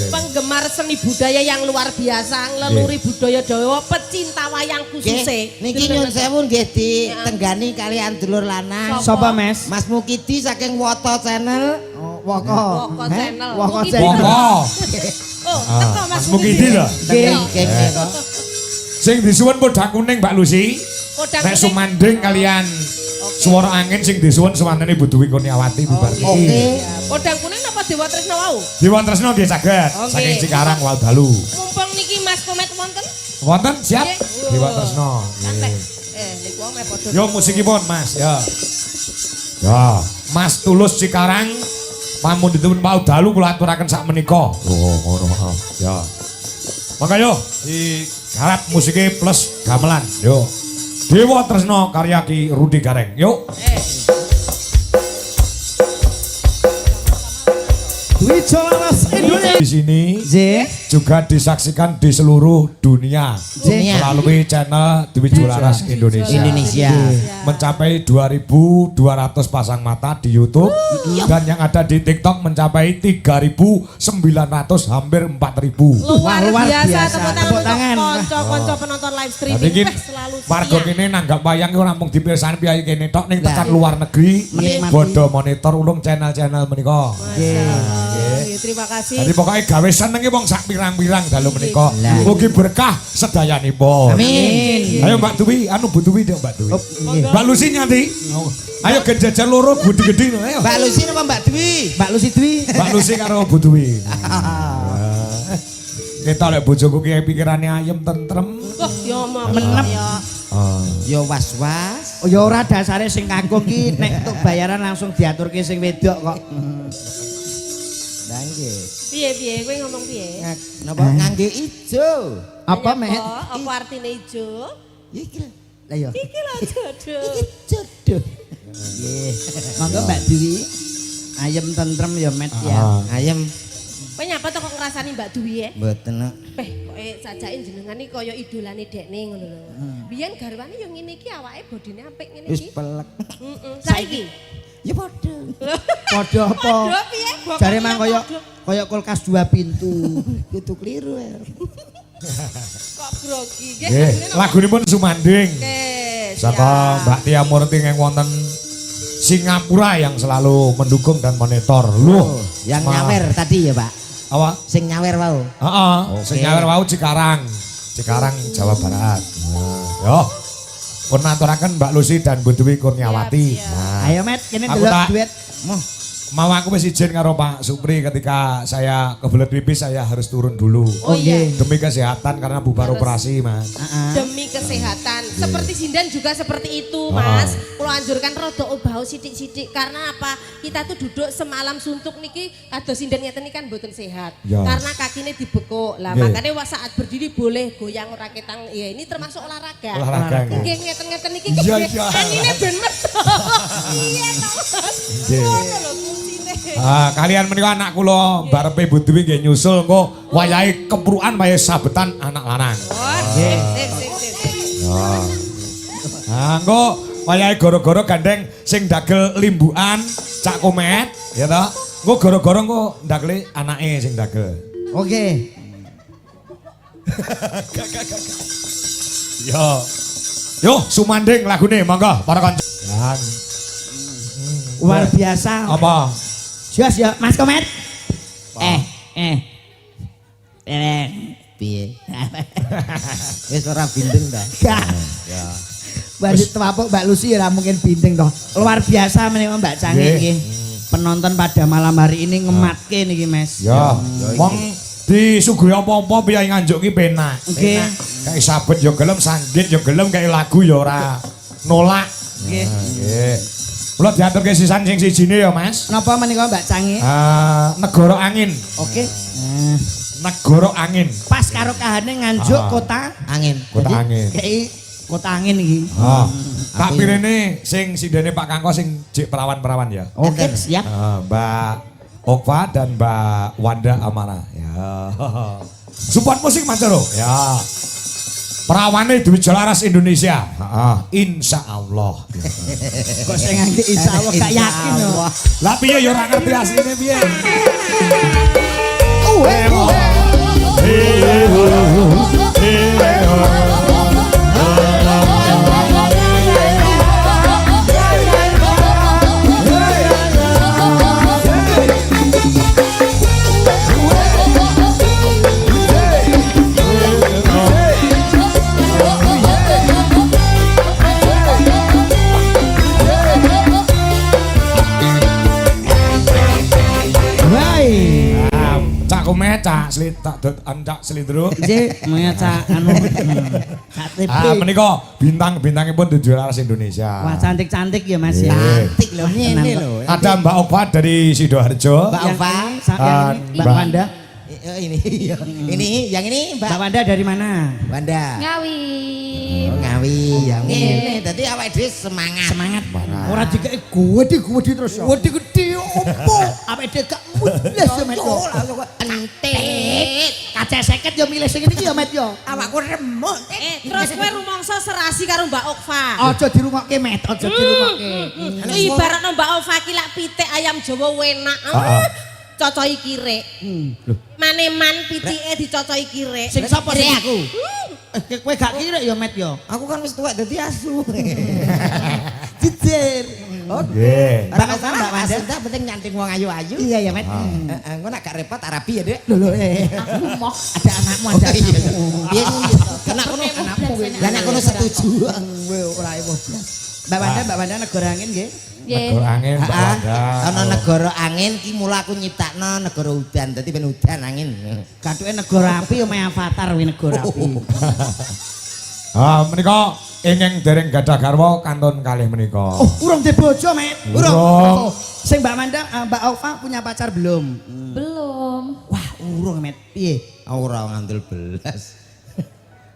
S5: Penggemar seni budaya yang luar biasa, ngeleluri budaya Jawa, pecinta wayang khususnya.
S1: niki nyun sewu nggih ditenggani kalian dulur lanang
S2: Sapa, Mas?
S1: Mas Mukidi saking Woto Channel
S2: Woko.
S5: Woko Channel.
S2: Woko
S5: Mukidi.
S2: Channel.
S3: Monggo.
S5: Oh, teko Mas
S3: Mukidi lho.
S1: nggih nggih
S3: Sing disuwun Kudang Kuning Mbak Lucy.
S5: Kodang
S3: Nek
S5: kuning.
S3: sumanding kalian Suara Angin sing disuwun sewantene Bu Dwi Kurniawati bubar
S1: oke
S3: iki.
S5: Kodang kuning napa Dewa Tresno wau?
S3: Dewa Tresno nggih saged
S5: Oke.
S3: saking Cikarang wau dalu.
S5: Mumpung niki Mas Komet wonten.
S3: Wonten siap
S5: Nggih.
S3: Dewa Tresno.
S5: Santai.
S3: Nggih.
S5: Niku wae padha.
S3: Yo musikipun Mas ya. Ya, Mas Tulus Cikarang pamundhutipun wau dalu kula aturaken sak menika. Oh, ngono maaf. Ya. Maka yo digarap musike plus gamelan. Yo. Dewa Tresno karya Ki Rudi Gareng. Yuk.
S2: Dwijalaras Indonesia.
S3: Di sini
S2: Nggih.
S3: juga disaksikan di seluruh dunia
S1: Dunia.
S3: melalui channel Dwijalaras Indonesia.
S1: Indonesia
S3: Mencapai 2.200 pasang mata di YouTube dan yang ada di TikTok mencapai 3.900 hampir 4.000.
S5: Luar
S2: luar
S5: biasa
S2: biasa.
S5: tepuk
S2: Tepuk
S5: tangan
S2: tangan.
S5: untuk konco-konco penonton live
S3: Jadi
S5: streaming.
S3: gini,
S5: Selalu
S3: warga
S5: setia.
S3: kini nanggap wayang ora mung dipirsani piyayi kene tok ning
S1: Lah.
S3: tekan luar negeri
S2: Menikmati.
S3: bodo monitor ulung channel-channel menika.
S5: Nggih, terima kasih.
S3: Jadi pokoknya gawe senengi wong sak pirang-pirang dalu menika.
S1: Lah.
S3: Mugi berkah sedayanipun.
S1: amin
S3: Ayo Mbak Dwi, anu Bu Dwi dong Mbak Dwi.
S5: Monggo.
S3: Mbak Lucy nyanti. Ayo genjajar loro gede-gede no, ayo.
S1: Mbak Lucy napa Mbak Dwi
S2: Mbak Lucy Dwi.
S3: Mbak Lucy karo Bu Dwi. Kita lek bojoku ki pikirane ayem tentrem.
S5: Wah, yo
S2: Menep.
S5: ya.
S1: yo was-was
S2: Oh ya ora dasare sing kanggo ki nek untuk bayaran langsung diaturke sing wedok kok.
S1: lah nggih
S5: Piye kowe ngomong piye?
S1: napa ngangge ijo
S2: Apa, Met?
S5: Apa artine ijo?
S1: iki
S2: Lah ya.
S5: Iki lho jodoh.
S1: iki jodoh nggih
S2: Monggo Mbak Dwi. Ayem tentrem ya Met ya.
S1: ayem
S5: Kowe nyapa to kok ngrasani Mbak Dwi ya?
S1: mboten
S5: Peh, kowe sajake jenengan iki kaya idolane dekne ngono lho. Biyen garwane yo ngene iki awake bodine apik ngene
S1: wis
S5: iki.
S1: pelek
S5: Heeh. Saiki
S1: Ya padha.
S2: Padha apa?
S5: Padha piye?
S2: Jare mang kaya kulkas 2 pintu.
S1: Kudu kliru ya.
S5: Kok grogi nggih.
S3: Nggih, lagunipun Sumanding.
S5: Oke,
S3: Saka Mbak Tia Murti yang wonten Singapura yang selalu mendukung dan monitor. Loh,
S1: Yang nyawer tadi ya, Pak.
S3: Apa?
S1: Sing nyawer wau.
S3: Heeh,
S1: Oke.
S3: sing nyawer wau Cikarang. Cikarang Jawa Barat. Yo. Pun aturaken Mbak Lucy dan Bu Dwi Kurniawati. Nah,
S2: Ayo Met, kene
S3: Aku
S2: delok
S3: tak-
S2: duit.
S3: mau aku wis izin karo Pak Supri ketika saya kebelet pipis saya harus turun dulu.
S5: Oh iya.
S3: Demi kesehatan karena bubar
S5: Harus.
S3: operasi, Mas.
S5: Demi kesehatan. Seperti Sindan juga seperti itu, Mas. Kulo anjurkan rada obah sithik-sithik karena apa? Kita tuh duduk semalam suntuk niki kados Sindan ngeten iki kan mboten sehat.
S3: Ya.
S5: Karena kakinya dibekuk. Lah
S3: Nggih.
S5: makanya saat berdiri boleh goyang ora ketang. Ya ini termasuk olahraga.
S3: Olahraga, nggih.
S5: Nggih ngeten-ngeten iki
S3: Iya,
S5: nggih.
S3: iya.
S5: Angine ben metu. Iya to, Mas.
S3: Nggih.
S5: Ngono lho kuncine.
S3: Kalian menika anak kula barepe Bu Dwi nggih nyusul engko wayahe keprukan wayahe sabetan anak lanang.
S5: Oh, sip.
S3: Engko wayahe goro-goro gandeng sing dagel limbukan Cak Komet, ya toh. Engko goro-goro engko ndakle anake sing dagel.
S2: Oke.
S3: Yo, Sumanding lagune monggo para kanca.
S2: Luar biasa.
S3: Apa?
S2: Jos ya, Mas Komet.
S1: Piye? Wis ora bindeng dah.
S2: Gak. Wasit tepuk Mbak Lucy ora mungkin bindeng toh. Luar biasa menika Mbak Canggih
S3: Nggih.
S2: nggih. Penonton pada malam hari ini ngematke niki, Mas.
S3: Ya, wong disuguhi apa-apa piye nganjuk ki penak.
S2: Nggih.
S3: Kayak sabet ya gelem, sanggit ya gelem, kayak lagu ya ora nolak.
S2: Nggih.
S3: Nggih. Kula diaturke sisan sing sijine ya, Mas.
S2: Napa menika Mbak Canggih?
S3: Negara Angin.
S2: Oke.
S3: Negara Angin.
S2: Pas karo kahane nganjuk kota
S1: Angin.
S3: Kota Angin.
S2: kayak kota angin iki.
S3: Tak pirene sing sindene Pak Kangko sing jek perawan-perawan ya.
S2: Oke, siap.
S3: Mbak Okva dan Mbak Wanda Amara. Ya. Support musik Mas Jaro. Ya. Perawane Dwi Jolaras Indonesia. Insya Allah.
S2: Kok sing ngangge insyaallah gak yakin yo.
S3: Lah piye ya ora ngerti asline piye.
S2: Hai.
S3: Cak Komet, Cak Slit, Cak Slidro.
S2: Nggih, menyata anu KTP.
S3: Menika bintang-bintangipun Dwi Jolaras Indonesia.
S2: Wah, cantik-cantik ya Mas ya.
S1: Cantik loh ini loh.
S3: Ada Mbak Okva dari Sidoarjo.
S1: Mbak Alfa.
S2: Yang ini, Mbak
S3: Mbak-
S2: Wanda.
S1: Ini yang ini
S2: Mbak
S1: Mbak
S2: Wanda dari mana?
S1: Wanda.
S5: Ngawi.
S1: Ngawi yang ini. Tadi awake dhewe semangat.
S2: Semangat. Ora dikek gede terus. Gede opo? Awake dhewe gak mulas ya Met yo.
S1: Entit.
S2: Kaca 50 yo milih sing iki yo Met yo.
S1: Awakku remuk.
S5: Terus kowe rumangsa serasi karo Mbak Okva.
S2: Aja dirungokke Met, aja dirungokke.
S5: Ibaratno Mbak Okva ki lak pitik ayam Jawa enak. Cocoki kirek. Maneman pitike dicocoi kirek.
S2: Sing sapa sing
S1: aku?
S2: Kowe gak kira ya Met yo.
S1: Aku kan wis tuwek dadi asu.
S2: Jujur.
S3: Nggih.
S1: Mbak
S2: Mbak Wanda.
S1: Wanda penting nyanting wong ayu-ayu.
S2: Iya ya Met.
S1: Engko nek gak repot Arabi ya, Dek.
S2: Lho aku moh ada anakmu ada anakmu.
S1: Piye kena kono anakmu. Lah nek kono setuju.
S2: Kowe ora emoh. Mbak Wanda negara angin nggih.
S3: Negara Angin, Mbak Wanda.
S1: Ana negara angin ki mula aku nyiptakno negara udan. Dadi ben udan angin.
S2: Kathuke negara api yo meh avatar kuwi negara api.
S3: Menika ingeng dereng gadah garwa kantun kalih menika.
S2: Oh, urung di bojo, Met.
S3: Urung.
S2: Oh, sing Mbak Wanda, Mbak Alfa punya pacar belum?
S5: Belum.
S2: Wah, urung, Met. Piye?
S1: Ora ngandel belas.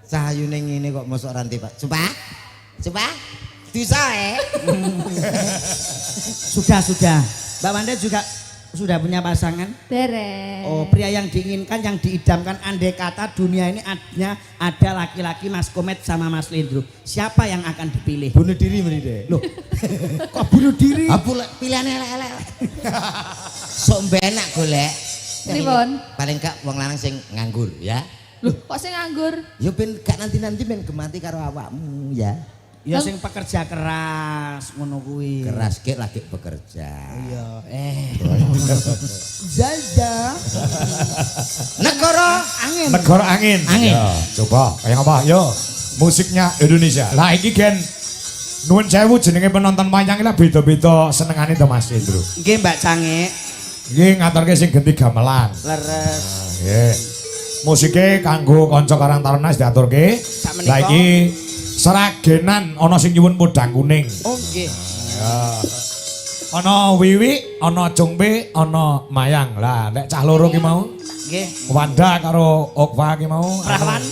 S1: Cahayune ngene kok mosok ranti, Pak. Coba. Bisa
S2: Sudah. Mbak Wanda juga Sudah punya pasangan?
S6: Beres.
S2: Oh, pria yang diinginkan, yang diidamkan, andai kata dunia ini ada laki-laki Mas Komet sama Mas Lindro. Siapa yang akan dipilih?
S4: Bunuh diri menit.
S2: Loh, kok bunuh diri?
S1: Pilihannya elek-elek. Sok benak golek.
S6: Pripun?
S1: Paling gak wong lanang sing nganggur ya.
S6: Loh, kok sing nganggur?
S1: Ya ben gak nanti-nanti ben gemati karo awakmu ya.
S2: Ya sing pekerja keras ngono kuwi.
S1: Keras ke lagi bekerja.
S2: Iya. Zaza.
S1: Negara
S2: Angin.
S3: Negara angin.
S2: Angin.
S3: Ya, coba kayak apa? Yo, musiknya Indonesia. Lah iki gen nuwun sewu jenenge penonton wayang iki lah beda-beda senengane to Mas Indro.
S2: Nggih Mbak Cange.
S3: Iki ngaturke sing genti gamelan.
S2: Leres.
S3: Nggih. Musike kanggo kanca Karang Taruna diaturke.
S2: Sakmenika.
S3: Lah iki seragenan ana sing nyuwun podang kuning.
S2: Oh nggih.
S3: Ya. Ana Wiwi, ana Jungpe, ana Mayang. Lah nek cah loro ki mau
S2: Nggih.
S3: Wanda karo Okwa ki mau
S2: Prawan.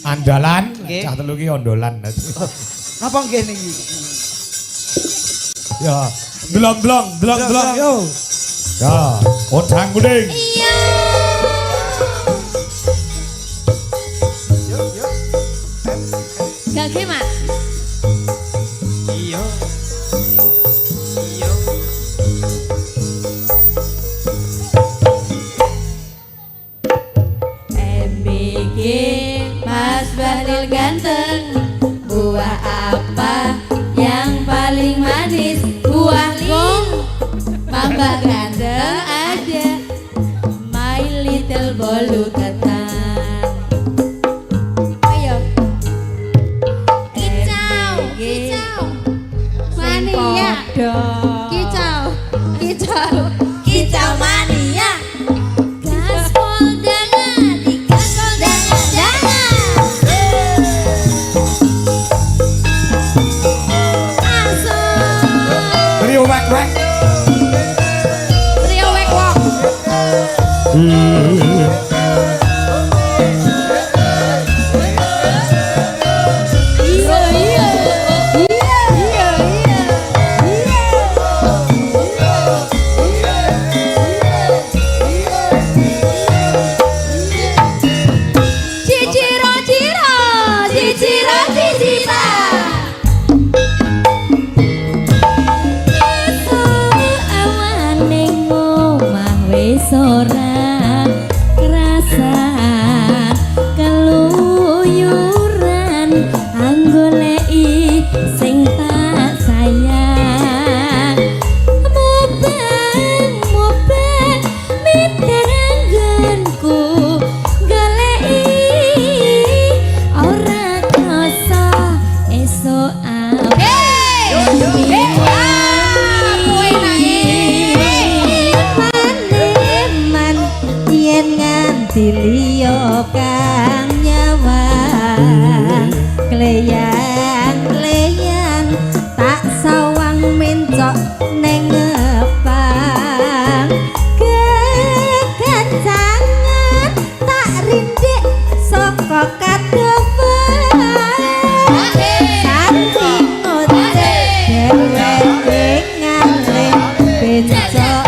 S3: andalan,
S2: Nggih.
S3: cah telu ki ondolan.
S2: Napa nggih niki?
S3: Ya, blong-blong yo. Ya, podang kuning.
S6: Gage, Mak.
S2: Iya.
S6: MBG Mas Bahlil ganteng. Buah apa yang paling manis? Buah ling. Tambah ganteng ada My Little Bolu Ketan. Ayo. Kicau, kicau. Mania. Kicau, kicau, kicau mania. Gaspol dangan, gaspol dangan. Asal.
S3: Trio wek-wek.
S6: Trio wek wok. Iya iya. Iya iya iya. Ciciro ciro, ciciro cicita. Awan ning omah wis ora krasa keluyuran anggoleki sing tak sayang mobeng miterangganku goleki ora krasa esuk man yen nganti liya kang nyawang kleyan-kleyan tak sawang mencok neng ngepang kekancangan tak rindik saka kadepan saking oce dheweke ngalih bencok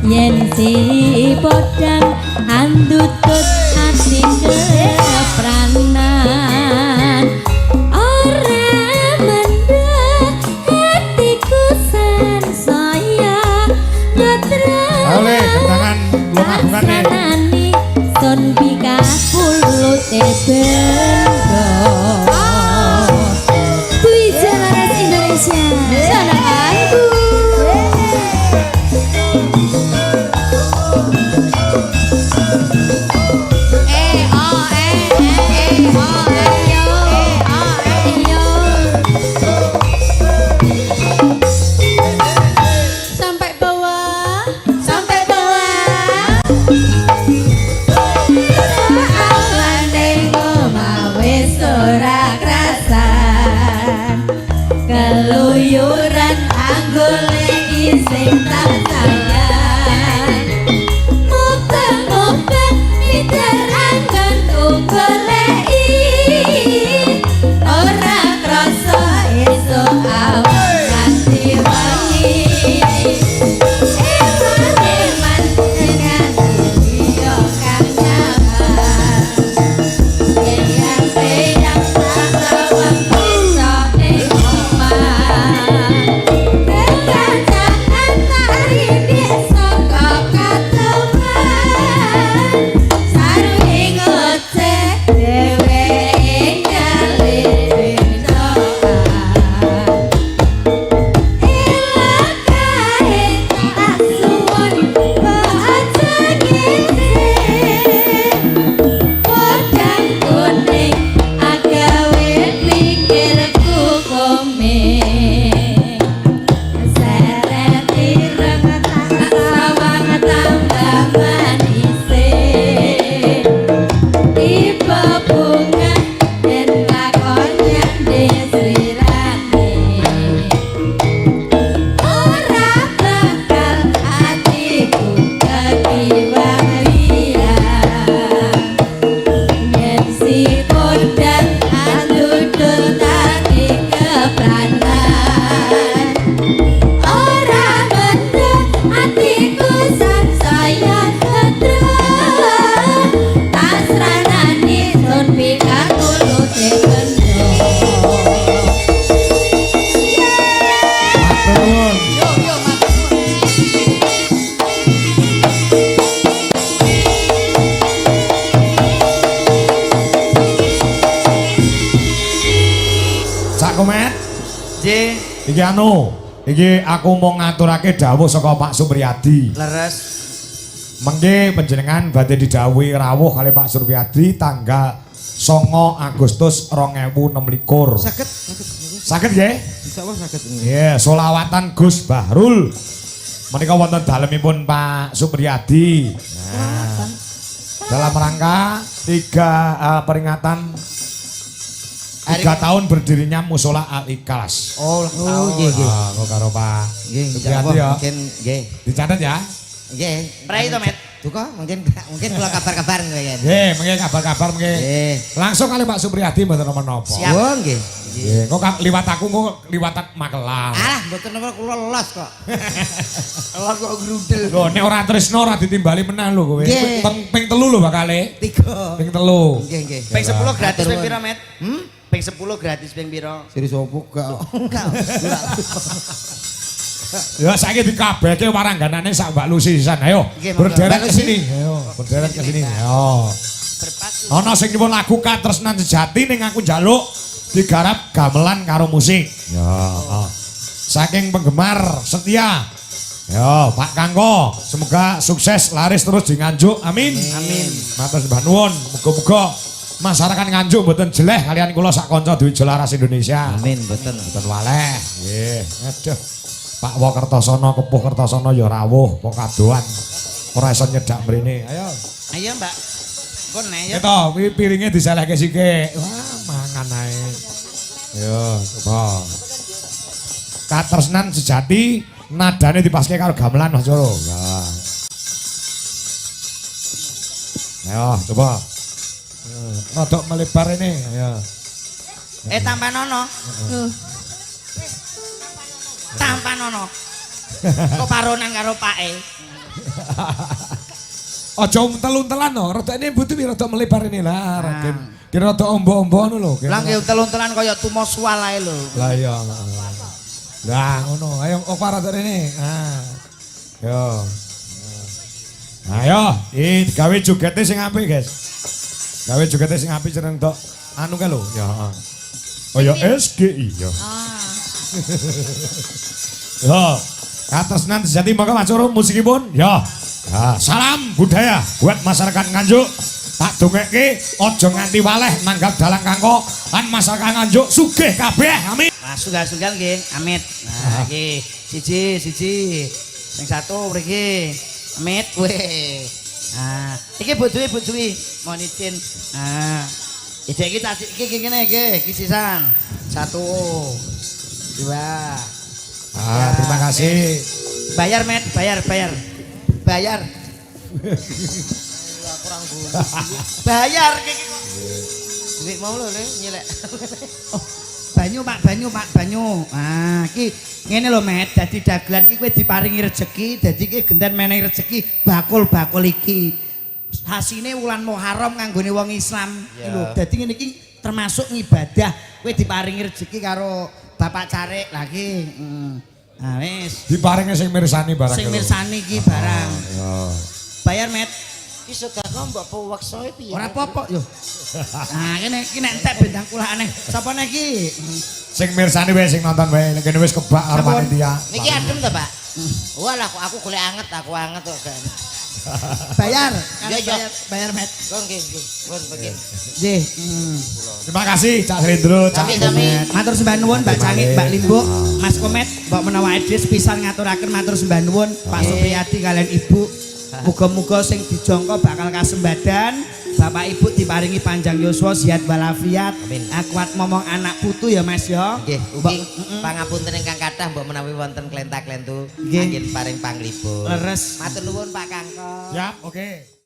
S6: yen si podang andutut ati kepranan ora mendhet hatiku san saya putra
S3: Ale, kenangan lunga-lungan nih.
S6: sanani son pikapulut bendo Puisi Laras Indonesia Sananganku.
S2: Nggih,
S3: Iki anu, iki aku mau ngaturake dawuh saka Pak Supriyadi.
S2: leres.
S3: Mengke panjenengan badhe didhawuhi rawuh kali Pak Supriyadi tanggal 9 Agustus 2026.
S1: Saged.
S3: Saged nggih?
S1: Insyaallah saged.
S3: Nggih, solawatan Gus Bahrul. Menika wonten dalemipun Pak Supriyadi. Nah, dalam rangka 3 peringatan 3 tahun berdirinya Musola Al Ikhlas.
S1: Oh, nggih nggih.
S3: Ah, kok karo Pak
S1: Nggih,
S3: Supriyadi ya.
S1: mungkin nggih.
S3: Dicatat ya.
S1: Nggih.
S2: Prai to, Met.
S1: Duka mungkin kula kabar-kabar nggih.
S3: Nggih, mengke kabar-kabar mengke.
S1: Nggih.
S3: Langsung kali Pak Supriyadi mboten napa-napa.
S2: Siap.
S1: Oh, nggih.
S3: Nggih, kok liwat aku kok liwatan Magelang.
S1: Alah, mboten napa kula los kok. Los kok grudel.
S3: Lho, nek ora tresno ora ditimbali meneh lho kowe.
S1: Nggih.
S3: Ping 3 lho bakale.
S1: 3.
S3: Ping 3.
S1: Nggih nggih.
S2: Ping 10 gratis
S1: Matur
S2: ping
S1: nuwun.
S2: pira, Met? Ping 10 gratis ping pira?
S1: Siri sopo gak?
S3: Ya saiki dikabehke warangganane sak Mbak Lucy sisan. Ayo,
S2: Nggih, monggo.
S3: berderet
S1: Mbak
S3: ke
S1: Lucy.
S3: sini. Ayo, berderet ke sini. Ayo.
S2: Berpatu.
S3: Ana sing nyuwun lagu katresnan sejati ning aku njaluk digarap gamelan karo musik. Ya. Saking penggemar setia. Ya, Pak Kangko, semoga sukses laris terus di Nganjuk. Amin.
S2: Amin.
S3: Matur sembah nuwun, muga-muga masyarakat Nganjuk mboten jeleh kalian kula sak kanca duwe Jelaras Indonesia.
S1: Amin, mboten.
S3: Mboten waleh. Nggih, aduh. Pak Wo Kertosono, Kepuh Kertosono ya rawuh, kok kadoan. Ora iso nyedak mrene. Ayo.
S2: Ayo, Mbak. Kon nek ya.
S3: Kita kuwi piringe diselehke sithik. Wah, mangan ae. Yo, coba. Katresnan sejati nadane dipaske karo gamelan Mas Coro. Ya. Ayo, coba. Rodok melebar ini. Ayo.
S2: Tampan ono. Tampan ono. Kok paronan karo pake.
S3: Aja untel-untelan no, rada ini butuh rada melebar ini lah, Raden. Kira rada ombo-ombo ngono lho.
S2: Lah nggih untel-untelan kaya tumo suwal ae lho.
S3: Lah iya. Lah ngono, ayo opar rada ini. Nah. Yo. Ayo, gawe jogete sing apik, guys. Gawe jogete sing apik jeneng tok anu kae lho, ya. Oh ya SGI ya. Yo, katresnan sejati monggo Mas Coro musikipun. Ya. Ya, salam budaya buat masyarakat Nganjuk. Tak dongeke aja nganti waleh nanggap dalang Kangko lan masyarakat Nganjuk sugih kabeh. Amin.
S2: Sugal-sugal nggih, amit. Nah, iki siji. Sing satu mriki. Amit weh. Nah, iki bojoe mohon izin. Nah, iki iki ngene iki sisan. 1 2.
S3: Terima kasih.
S2: Bayar, Met, bayar. Bayar. Kurang bayar iki. Duit mau lho nyelek. Oh, banyu Pak, banyu. Ah, iki ngene lho, Met, dadi dagelan iki kowe diparingi rejeki, dadi iki genten menehi rejeki bakul-bakul iki. Hasine wulan Muharram kanggone wong Islam iki lho. Dadi ngene iki termasuk ngibadah. Kowe diparingi rejeki karo Bapak Carik lagi. Nah, wis.
S3: Diparingi sing mirsani barang.
S2: Sing mirsani iki barang.
S3: Ya.
S2: Bayar, Met.
S5: Iso gak kok mbok peweksoe piye?
S2: Ora apa-apa yo. Nah, kene iki nek entek bendang kulakane. Sapa nek iki?
S3: Sing mirsani wae sing nonton wae nek kene wis kebak karo
S2: Sampun.
S3: panitia.
S5: Niki adem ta, Pak? Walah aku golek anget kok gak.
S2: Bayar.
S5: Ya.
S2: Bayar, Met.
S5: Kok nggih. Pun begini.
S2: Nggih.
S3: Terima kasih Cak Hendro, Cak
S5: Sami-sami.
S3: Komet.
S2: Matur sembah nuwun Mbak Cangik, Mbak Limbo, Mas Komet, Mbak Menawa Edris pisan ngaturaken matur sembah nuwun Pak Supriyadi kalian Ibu. Muga-muga sing dijangka bakal kasembadan. Bapak Ibu diparingi panjang yuswa, sehat walafiat. Kuat momong anak putu ya Mas ya.
S5: Nggih, ugi pangapunten ingkang kathah mbok menawi wonten klenta-klentu
S2: Nggih.
S5: anggen paring panglipur.
S2: Leres.
S5: Matur nuwun Pak Kangko.
S3: Siap, oke.